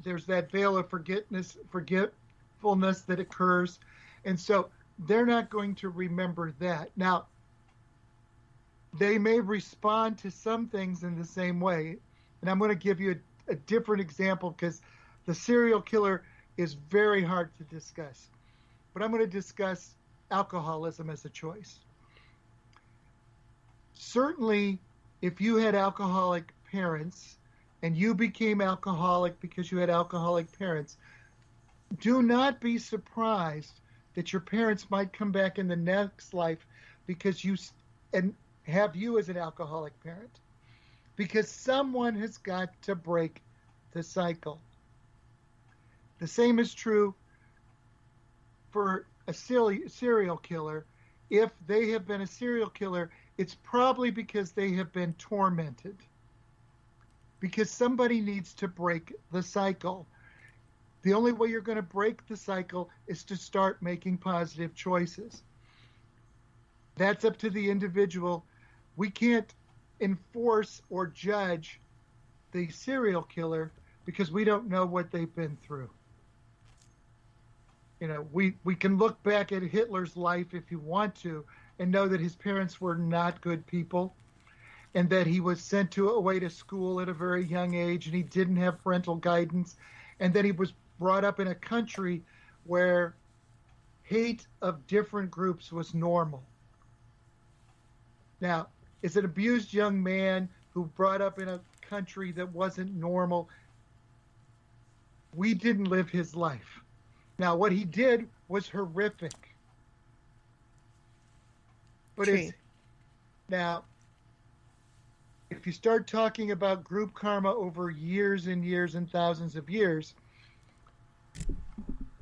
there's that veil of forgetfulness that occurs, and so they're not going to remember that. Now, they may respond to some things in the same way, and I'm going to give you a different example because the serial killer is very hard to discuss. But I'm going to discuss alcoholism as a choice. Certainly, if you had alcoholic parents and you became alcoholic because you had alcoholic parents, do not be surprised that your parents might come back in the next life because and have you as an alcoholic parent, because someone has got to break the cycle. The same is true for a serial killer. If they have been a serial killer, it's probably because they have been tormented. Because somebody needs to break the cycle. The only way you're going to break the cycle is to start making positive choices. That's up to the individual. We can't enforce or judge the serial killer because we don't know what they've been through. We can look back at Hitler's life if you want to and know that his parents were not good people and that he was sent away to school at a very young age and he didn't have parental guidance and that he was brought up in a country where hate of different groups was normal. Now, is an abused young man who brought up in a country that wasn't normal? We didn't live his life. Now, what he did was horrific. But now, if you start talking about group karma over years and years and thousands of years,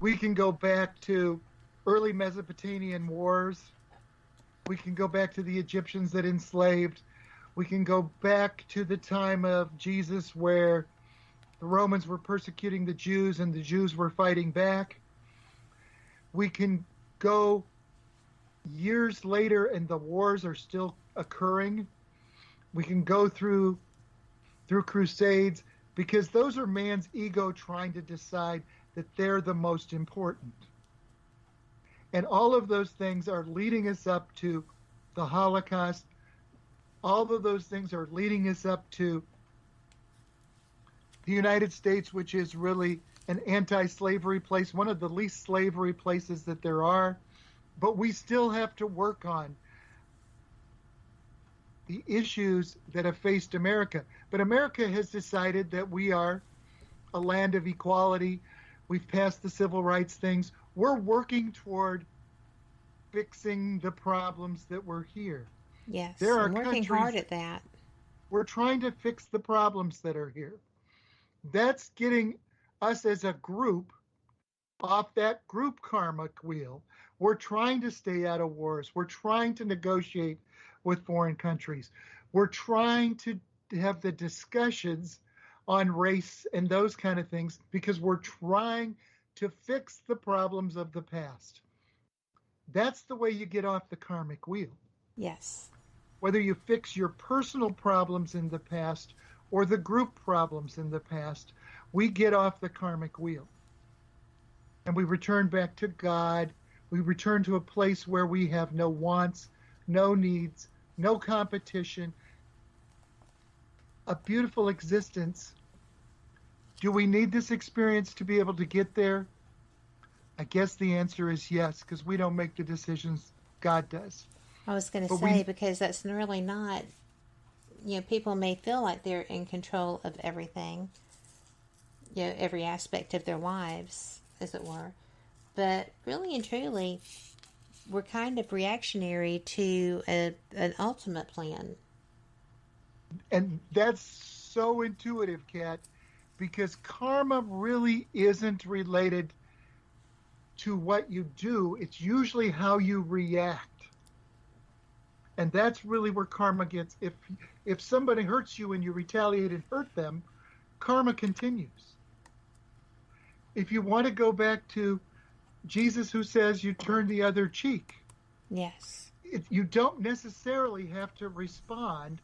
we can go back to early Mesopotamian wars. We can go back to the Egyptians that enslaved. We can go back to the time of Jesus where the Romans were persecuting the Jews and the Jews were fighting back. We can go years later and the wars are still occurring. We can go through crusades because those are man's ego trying to decide that they're the most important. And all of those things are leading us up to the Holocaust. All of those things are leading us up to the United States, which is really an anti-slavery place, one of the least slavery places that there are. But we still have to work on the issues that have faced America. But America has decided that we are a land of equality. We've passed the civil rights things. We're working toward fixing the problems that were here. Yes, there are I'm working hard at that. We're trying to fix the problems that are here. That's getting us as a group off that group karma wheel. We're trying to stay out of wars. We're trying to negotiate with foreign countries. We're trying to have the discussions on race and those kind of things because we're trying to fix the problems of the past. That's the way you get off the karmic wheel. Yes. Whether you fix your personal problems in the past or the group problems in the past, we get off the karmic wheel. And we return back to God. We return to a place where we have no wants, no needs, no competition, a beautiful existence. Do we need this experience to be able to get there? I guess the answer is yes, because we don't make the decisions, God does. I was going to say, because that's really not, people may feel like they're in control of everything, every aspect of their lives, as it were. But really and truly, we're kind of reactionary to an ultimate plan. And that's so intuitive, Kat, because karma really isn't related to what you do. It's usually how you react. And that's really where karma gets. If somebody hurts you and you retaliate and hurt them, karma continues. If you want to go back to Jesus, who says you turn the other cheek. Yes. You don't necessarily have to respond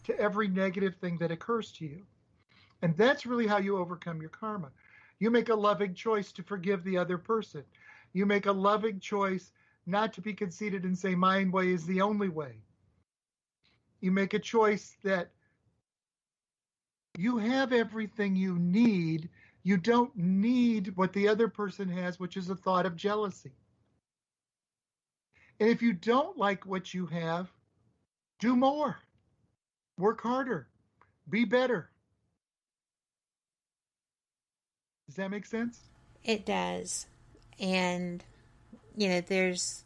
to every negative thing that occurs to you. And that's really how you overcome your karma. You make a loving choice to forgive the other person. You make a loving choice not to be conceited and say, my way is the only way. You make a choice that you have everything you need. You don't need what the other person has, which is a thought of jealousy. And if you don't like what you have, do more. Work harder. Be better. Does that make sense? It does. And, there's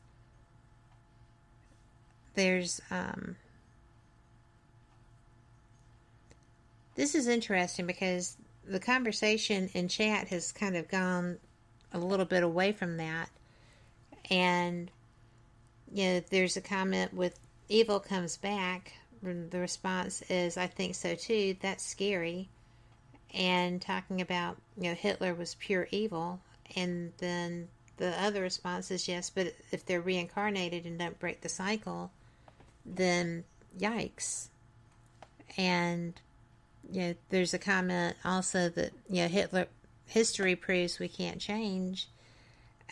this is interesting because the conversation in chat has kind of gone a little bit away from that. And, there's a comment with evil comes back. The response is, I think so too. That's scary. And talking about, Hitler was pure evil. And then the other response is, yes, but if they're reincarnated and don't break the cycle, then yikes. And, there's a comment also that, Hitler history proves we can't change.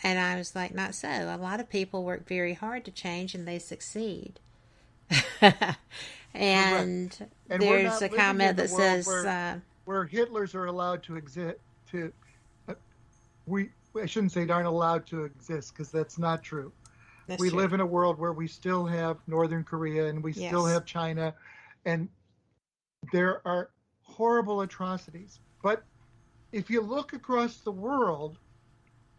And I was like, not so. A lot of people work very hard to change and they succeed. And there's a comment that says where Hitlers are allowed to exist. I shouldn't say aren't allowed to exist, because that's not true. We live in a world where we still have Northern Korea and we still have China, and there are horrible atrocities. But if you look across the world,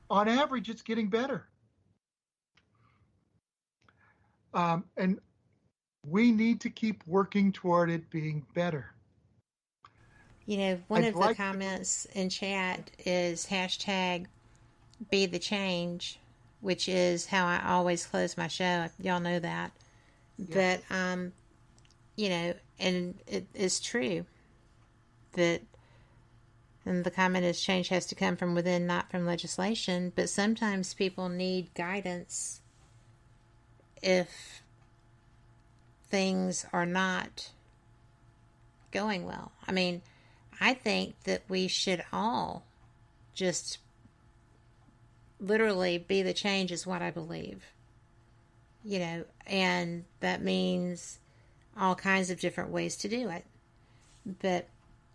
on average, it's getting better. And we need to keep working toward it being better. One of the comments in chat is hashtag be the change, which is how I always close my show. Y'all know that. Yes. But, and it is true that, and the comment is change has to come from within, not from legislation. But sometimes people need guidance if things are not going well. I mean, I think that we should all just literally be the change is what I believe. And that means all kinds of different ways to do it. But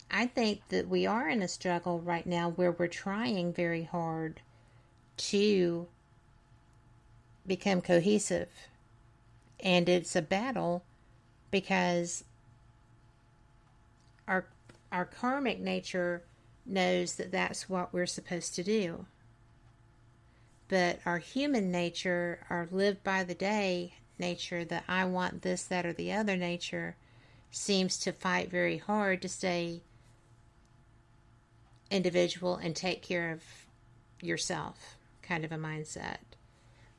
I think that we are in a struggle right now where we're trying very hard to become cohesive. And it's a battle because our karmic nature knows that that's what we're supposed to do. But our human nature, our live by the day nature, that I want this, that, or the other nature, seems to fight very hard to stay individual and take care of yourself, kind of a mindset.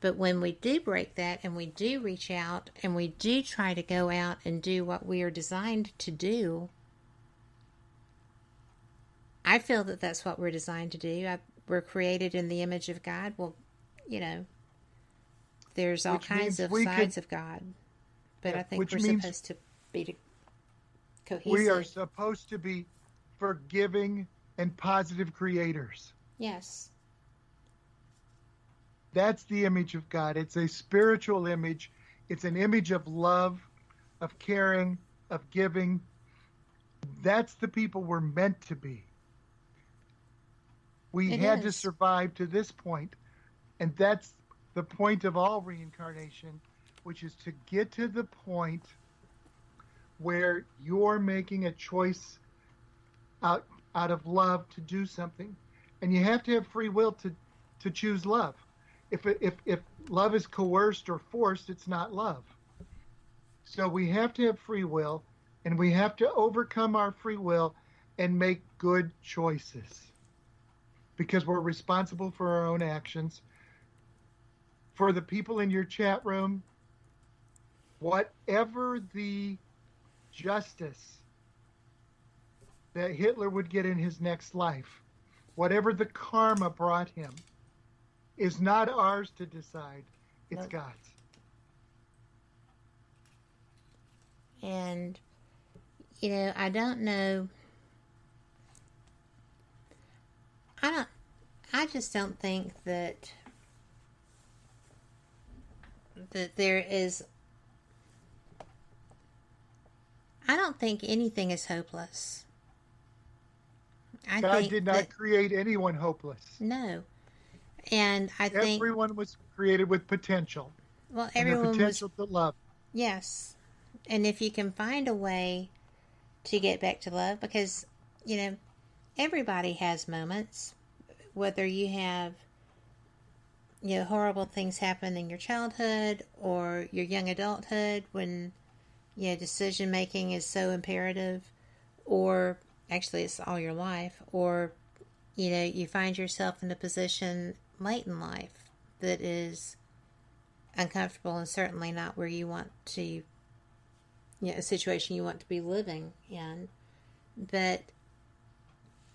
But when we do break that and we do reach out and we do try to go out and do what we are designed to do, I feel that that's what we're designed to do. We're created in the image of God. Well, there's all kinds of sides of God, but I think we're supposed to be cohesive. We are supposed to be forgiving and positive creators. Yes. That's the image of God. It's a spiritual image. It's an image of love, of caring, of giving. That's the people we're meant to be. We had to survive to this point, and that's the point of all reincarnation, which is to get to the point where you're making a choice out of love to do something. And you have to have free will to choose love. If love is coerced or forced, it's not love. So we have to have free will, and we have to overcome our free will and make good choices, because we're responsible for our own actions. For the people in your chat room, whatever the justice that Hitler would get in his next life, whatever the karma brought him, is not ours to decide. It's God's. And, you know, I don't know. I just don't think that there is. I don't think anything is hopeless. God did not create anyone hopeless. No. And I think everyone was created with potential. Well, everyone was potential to love. Yes. And if you can find a way to get back to love, because, you know, everybody has moments, whether you have, you know, horrible things happen in your childhood or your young adulthood when, you know, decision making is so imperative, or actually it's all your life, or, you know, you find yourself in a position late in life that is uncomfortable and certainly not where you want to, you know, a situation you want to be living in. But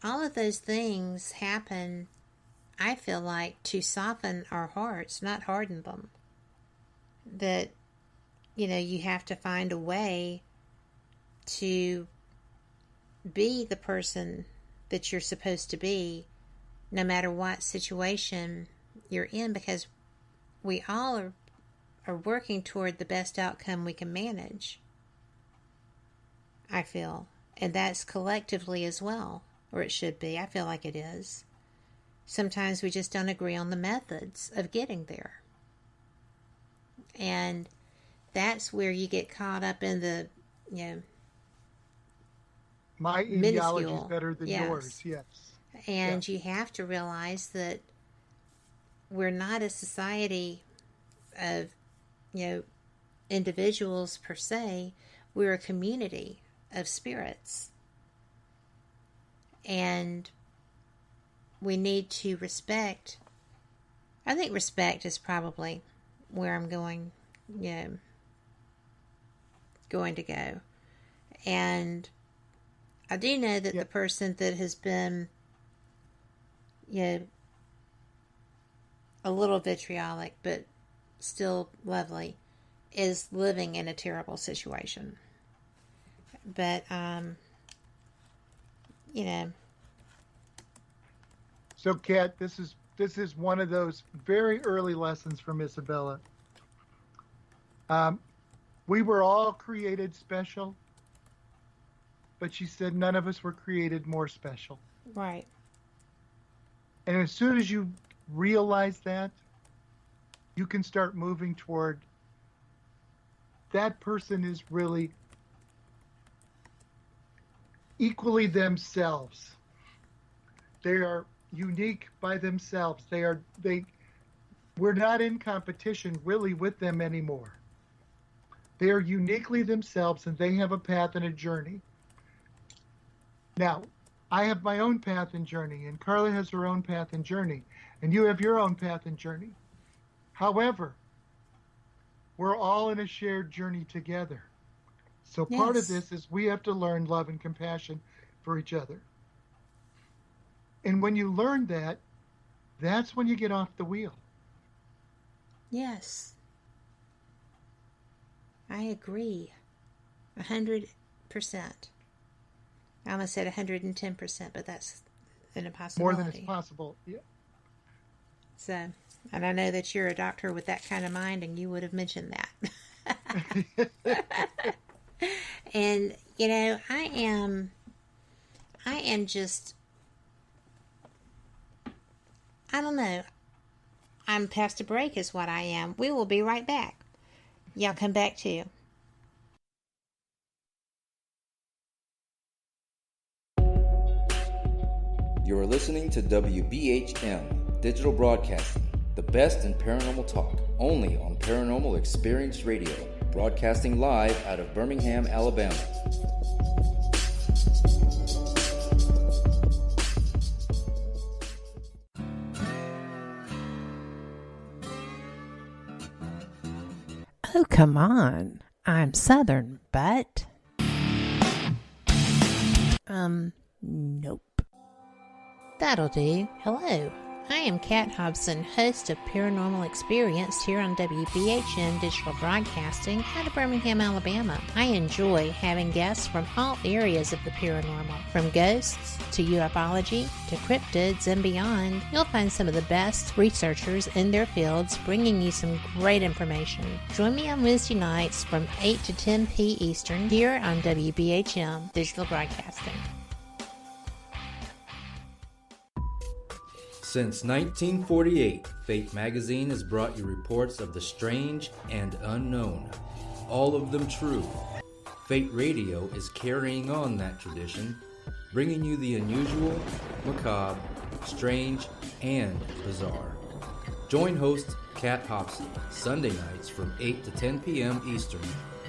all of those things happen, I feel like, to soften our hearts, not harden them. That, you know, you have to find a way to be the person that you're supposed to be, no matter what situation you're in, because we all are working toward the best outcome we can manage, I feel. And that's collectively as well, or it should be. I feel like it is. Sometimes we just don't agree on the methods of getting there. And that's where you get caught up in the, you know, my ideology is better than yours, yes. And you have to realize that we're not a society of, you know, individuals per se. We're a community of spirits. And we need to respect. I think respect is probably where I'm going to go. And I do know that the person that has been, you know, a little vitriolic, but still lovely, is living in a terrible situation. But, you know. So, Kat, this is one of those very early lessons from Isabella. We were all created special, but she said none of us were created more special. Right. And as soon as you realize that, you can start moving toward that person is really equally themselves. They are unique by themselves. We're not in competition really with them anymore. They are uniquely themselves, and they have a path and a journey. Now, I have my own path and journey, and Carla has her own path and journey, and you have your own path and journey. However, we're all in a shared journey together. So part of this is we have to learn love and compassion for each other. And when you learn that, that's when you get off the wheel. Yes. I agree. 100%. I almost said 110%, but that's an impossibility. More than it's possible. Yeah. So, and I know that you're a doctor with that kind of mind, and you would have mentioned that. And, you know, I am just, I don't know. I'm past a break is what I am. We will be right back. Y'all come back too. You are listening to WBHM Digital Broadcasting, the best in paranormal talk, only on Paranormal Experience Radio, broadcasting live out of Birmingham, Alabama. Oh, come on. I'm Southern, but... Nope. That'll do. Hello. I am Kat Hobson, host of Paranormal Experience here on WBHM Digital Broadcasting out of Birmingham, Alabama. I enjoy having guests from all areas of the paranormal, from ghosts to ufology to cryptids and beyond. You'll find some of the best researchers in their fields bringing you some great information. Join me on Wednesday nights from 8 to 10 p. Eastern here on WBHM Digital Broadcasting. Since 1948, Fate magazine has brought you reports of the strange and unknown, all of them true. Fate Radio is carrying on that tradition, bringing you the unusual, macabre, strange, and bizarre. Join host Kat Hobson Sunday nights from 8 to 10 p.m. Eastern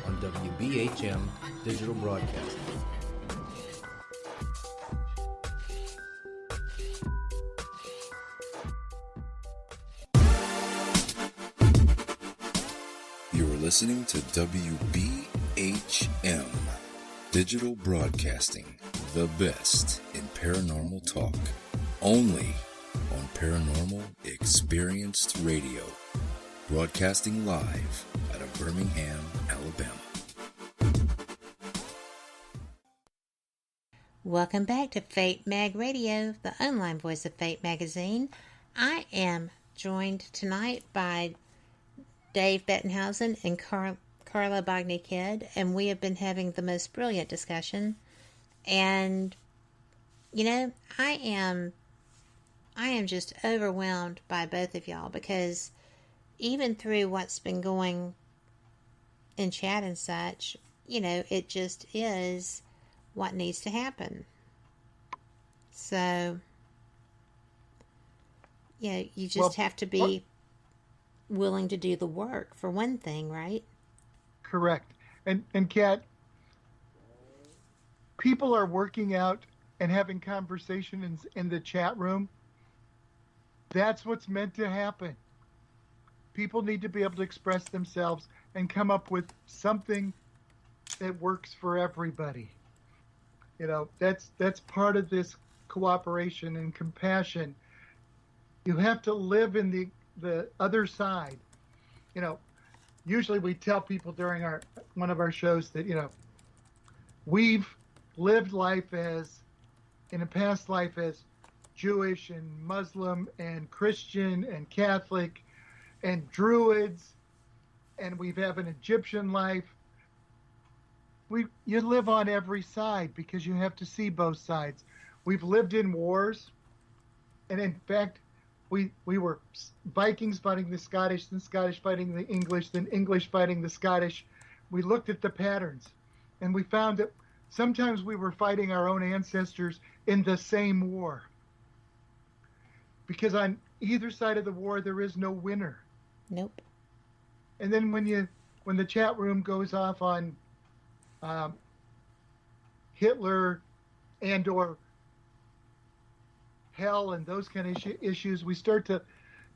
on WBHM Digital Broadcasting. Listening to WBHM Digital Broadcasting, the best in paranormal talk, only on Paranormal Experienced Radio, broadcasting live out of Birmingham, Alabama. Welcome back to Fate Mag Radio, the online voice of Fate magazine. I am joined tonight by Dave Bettenhause and Carla Bogni-Kidd, and we have been having the most brilliant discussion. And, you know, I am just overwhelmed by both of y'all, because even through what's been going in chat and such, you know, it just is what needs to happen. So, yeah, you just have to be willing to do the work, for one thing, right? Correct. And Kat, people are working out and having conversations in the chat room. That's what's meant to happen. People need to be able to express themselves and come up with something that works for everybody. You know, that's part of this cooperation and compassion. You have to live in the other side. You know, usually we tell people during one of our shows that, you know, we've lived life in a past life as Jewish and Muslim and Christian and Catholic and Druids, and we've had an Egyptian life. You live on every side because you have to see both sides. We've lived in wars, and in fact, we were Vikings fighting the Scottish, then Scottish fighting the English, then English fighting the Scottish. We looked at the patterns, and we found that sometimes we were fighting our own ancestors in the same war. Because on either side of the war, there is no winner. Nope. And then when the chat room goes off on Hitler and or hell and those kind of issues, we start to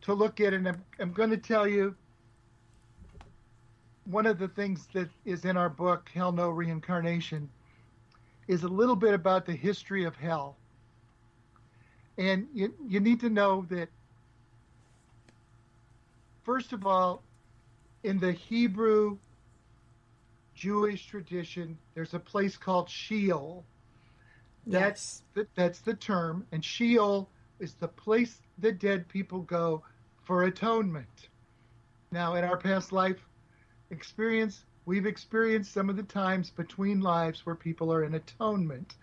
look at it. And I'm going to tell you, one of the things that is in our book, Hell No Reincarnation, is a little bit about the history of hell. And you need to know that, first of all, in the Hebrew Jewish tradition, there's a place called Sheol. That's the term, and Sheol is the place the dead people go for atonement. Now, in our past life experience, we've experienced some of the times between lives where people are in atonement,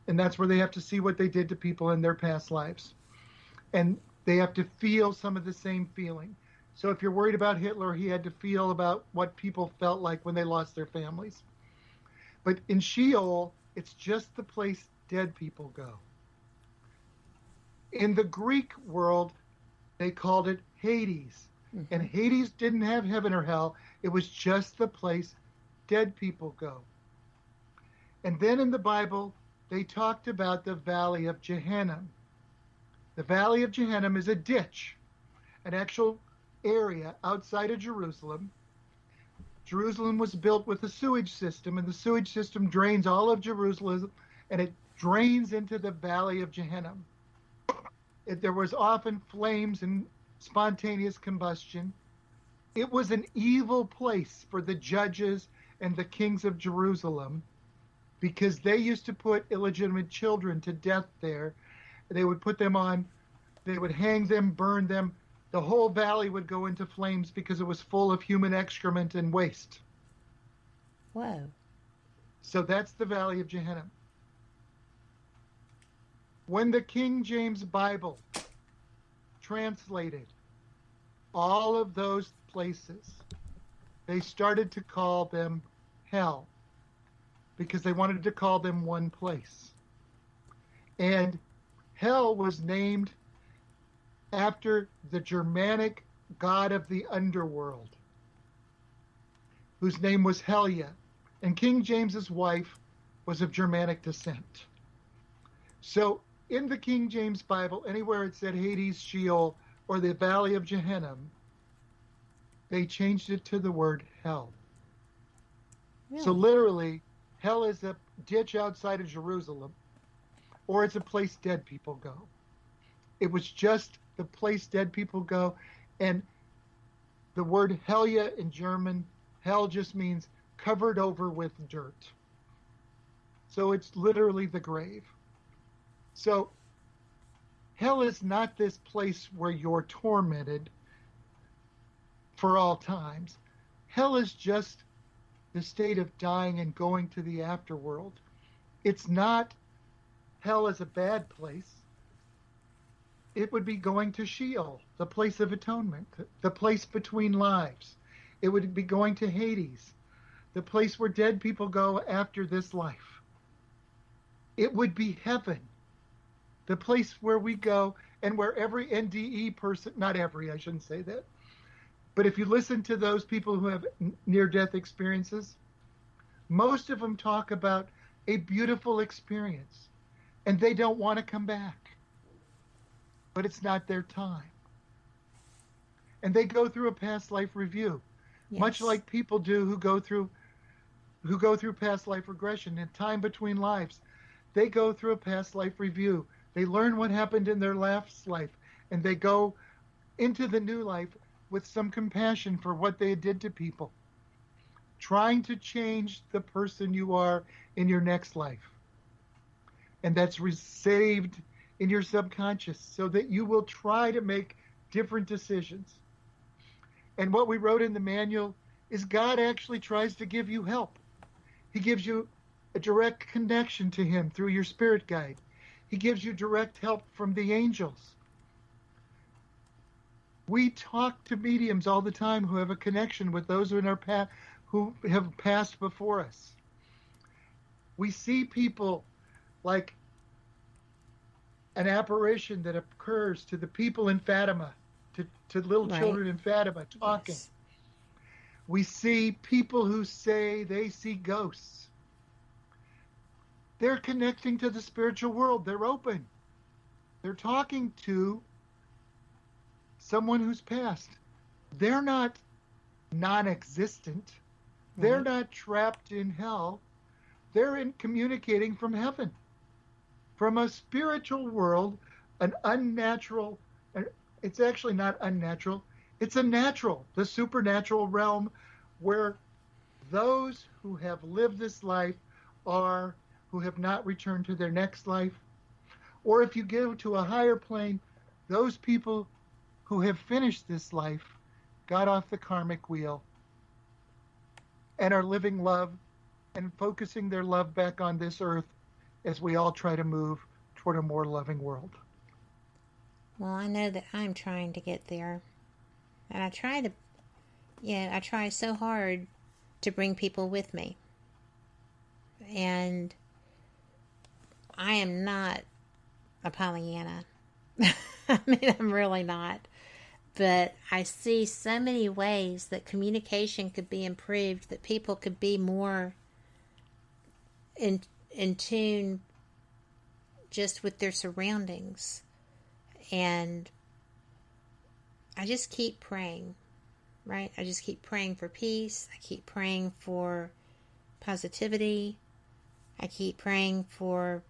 and that's where they have to see what they did to people in their past lives, and they have to feel some of the same feeling. So if you're worried about Hitler, he had to feel about what people felt like when they lost their families. But in Sheol, it's just the place dead people go. In the Greek world, they called it Hades. Mm-hmm. And Hades didn't have heaven or hell. It was just the place dead people go. And then in the Bible, they talked about the Valley of Gehenna. The Valley of Gehenna is a ditch, an actual area outside of Jerusalem. Jerusalem was built with a sewage system, and the sewage system drains all of Jerusalem, and it drains into the Valley of Gehenna. There was often flames and spontaneous combustion. It was an evil place for the judges and the kings of Jerusalem because they used to put illegitimate children to death there. They would put them on, they would hang them, burn them. The whole valley would go into flames because it was full of human excrement and waste. Whoa. So that's the Valley of Gehenna. When the King James Bible translated all of those places, they started to call them hell because they wanted to call them one place. And hell was named after the Germanic god of the underworld, whose name was Helia, and King James's wife was of Germanic descent. So in the King James Bible, anywhere it said Hades, Sheol, or the Valley of Gehenna, they changed it to the word hell. Really? So literally, hell is a ditch outside of Jerusalem, or it's a place dead people go. It was just the place dead people go, and the word Helia in German, hell just means covered over with dirt. So it's literally the grave. So hell is not this place where you're tormented for all times. Hell is just the state of dying and going to the afterworld. It's not hell as a bad place. It would be going to Sheol, the place of atonement, the place between lives. It would be going to Hades, the place where dead people go after this life. It would be heaven, the place where we go and where every NDE person, not every, I shouldn't say that, but if you listen to those people who have near-death experiences, most of them talk about a beautiful experience, and they don't want to come back. But it's not their time. And they go through a past life review, much like people do who go through past life regression and time between lives. They go through a past life review. They learn what happened in their last life, and they go into the new life with some compassion for what they did to people, trying to change the person you are in your next life. And that's saved in your subconscious so that you will try to make different decisions. And what we wrote in the manual is God actually tries to give you help. He gives you a direct connection to him through your spirit guide. He gives you direct help from the angels. We talk to mediums all the time who have a connection with those in our past who have passed before us. We see people like an apparition that occurs to the people in Fatima, to little children in Fatima talking. Yes. We see people who say they see ghosts. They're connecting to the spiritual world. They're open. They're talking to someone who's passed. They're not non-existent. Right. They're not trapped in hell. They're communicating from heaven. From a spiritual world, an unnatural, it's actually not unnatural, it's a natural, the supernatural realm where those who have lived this life are who have not returned to their next life. Or if you go to a higher plane, those people who have finished this life got off the karmic wheel and are living love and focusing their love back on this earth as we all try to move toward a more loving world. Well, I know that I'm trying to get there. And I try so hard to bring people with me. And I am not a Pollyanna. I mean, I'm really not. But I see so many ways that communication could be improved, that people could be more in tune just with their surroundings. And I just keep praying, right? I just keep praying for peace. I keep praying for positivity. I keep praying for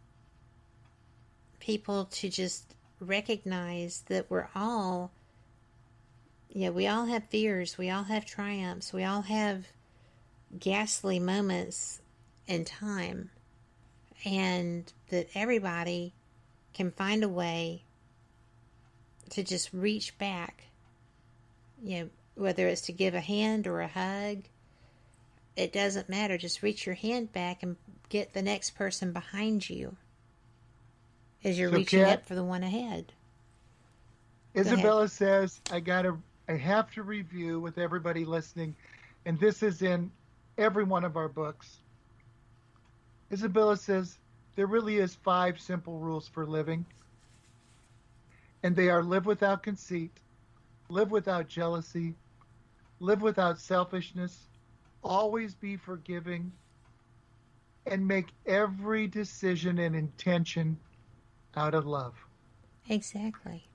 people to just recognize that we're all, we all have fears. We all have triumphs. We all have ghastly moments in time. And that everybody can find a way to just reach back, whether it's to give a hand or a hug, it doesn't matter. Just reach your hand back and get the next person behind you as you're reaching up for the one ahead. Isabella says, I have to review with everybody listening, and this is in every one of our books. Isabella says, there really is 5 simple rules for living. And they are: live without conceit, live without jealousy, live without selfishness, always be forgiving, and make every decision and intention out of love. Exactly.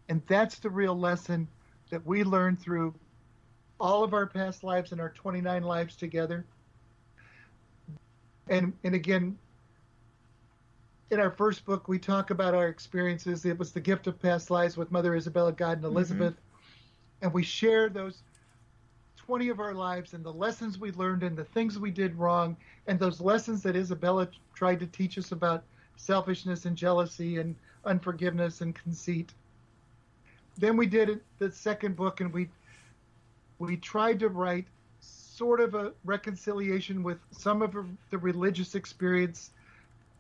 And that's the real lesson that we learned through all of our past lives and our 29 lives together. And again, in our first book, we talk about our experiences. It was The Gift of Past Lives with Mother Isabella, God, and Elizabeth. Mm-hmm. And we share those 20 of our lives and the lessons we learned and the things we did wrong and those lessons that Isabella tried to teach us about selfishness and jealousy and unforgiveness and conceit. Then we did the second book, and we tried to write sort of a reconciliation with some of the religious experience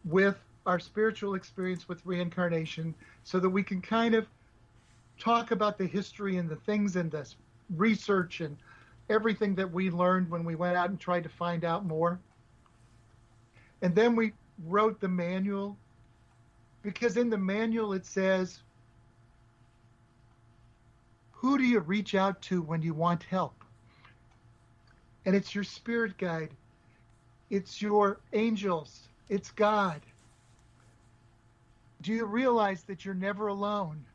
with our spiritual experience with reincarnation, so that we can kind of talk about the history and the things and the research and everything that we learned when we went out and tried to find out more. And then we wrote the manual, because in the manual it says, who do you reach out to when you want help? And it's your spirit guide. It's your angels. It's God. Do you realize that you're never alone?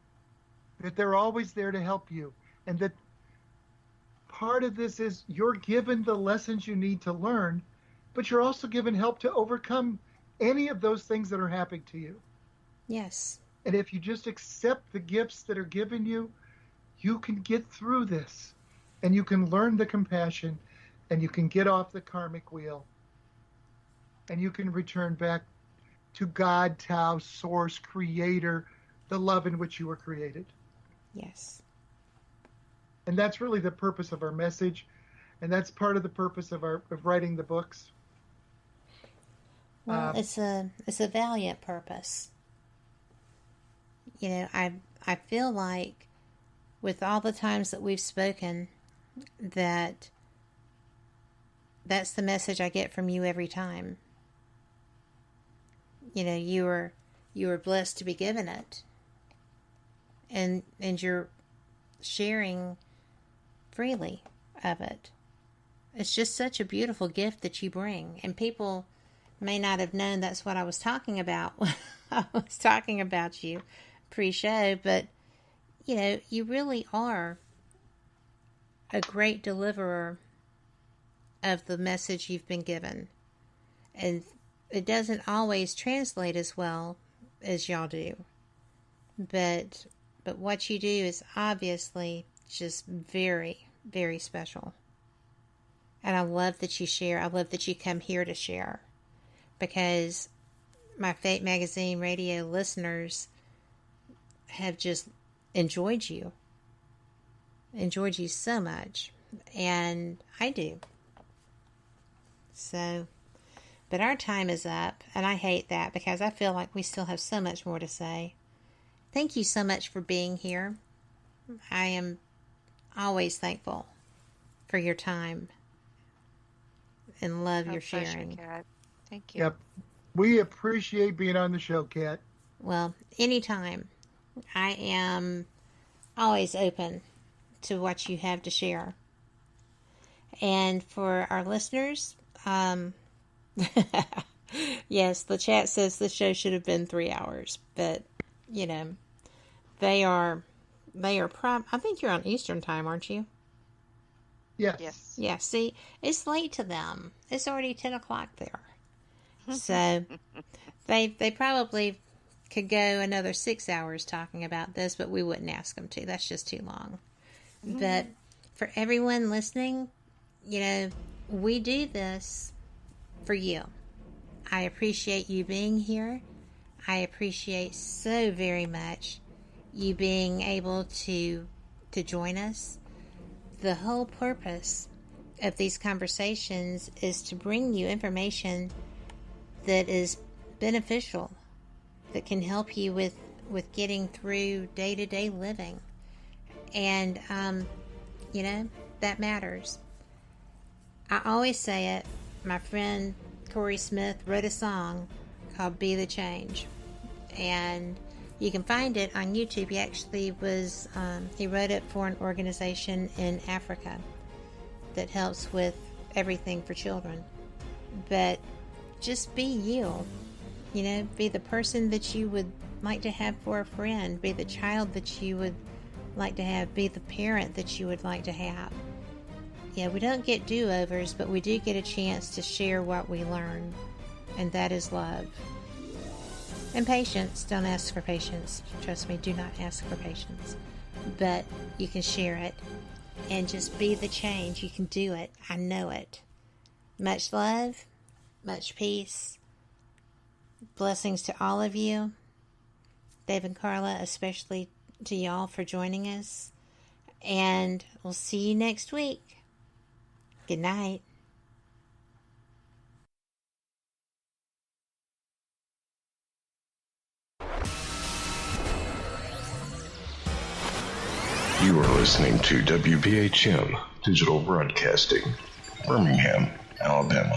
That they're always there to help you? And that part of this is you're given the lessons you need to learn, but you're also given help to overcome any of those things that are happening to you. Yes. And if you just accept the gifts that are given you, you can get through this. And you can learn the compassion, and you can get off the karmic wheel. And you can return back to God, Tao, Source, Creator, the love in which you were created. Yes. And that's really the purpose of our message. And that's part of the purpose of writing the books. Well, it's a valiant purpose. I feel like with all the times that we've spoken, that's the message I get from you every time. You were blessed to be given it, and you're sharing freely of it. It's just such a beautiful gift that you bring, and people may not have known that's what I was talking about when I was talking about you pre-show, but you really are a great deliverer of the message you've been given. And it doesn't always translate as well as y'all do. But what you do is obviously just very, very special. And I love that you share. I love that you come here to share. Because my Fate Magazine radio listeners have just enjoyed you. Enjoyed you so much. And I do. So, but our time is up. And I hate that because I feel like we still have so much more to say. Thank you so much for being here. I am always thankful for your time and love your sharing. Kat. Thank you. Yep. We appreciate being on the show, Kat. Well, anytime. I am always open to what you have to share. And for our listeners, yes, the chat says the show should have been 3 hours, but you know, they are I think you're on Eastern time, aren't you? Yes. Yeah, see, it's late to them. It's already 10 o'clock there. So they probably could go another 6 hours talking about this, but we wouldn't ask them to. That's just too long. Mm-hmm. But for everyone listening, you know, we do this for you. I appreciate you being here. I appreciate so very much you being able to join us. The whole purpose of these conversations is to bring you information that is beneficial, that can help you with getting through day-to-day living. And, you know, that matters. I always say it. My friend Corey Smith wrote a song called Be the Change. And you can find it on YouTube. He actually was, he wrote it for an organization in Africa that helps with everything for children. But just be you. You know, be the person that you would like to have for a friend. Be the child that you would like to have. Be the parent that you would like to have. Yeah, we don't get do-overs, but we do get a chance to share what we learn. And that is love. And patience. Don't ask for patience. Trust me, do not ask for patience. But you can share it. And just be the change. You can do it. I know it. Much love. Much peace. Blessings to all of you. Dave and Carla, especially to y'all for joining us. And we'll see you next week. Good night. You are listening to WBHM Digital Broadcasting, Birmingham, Alabama.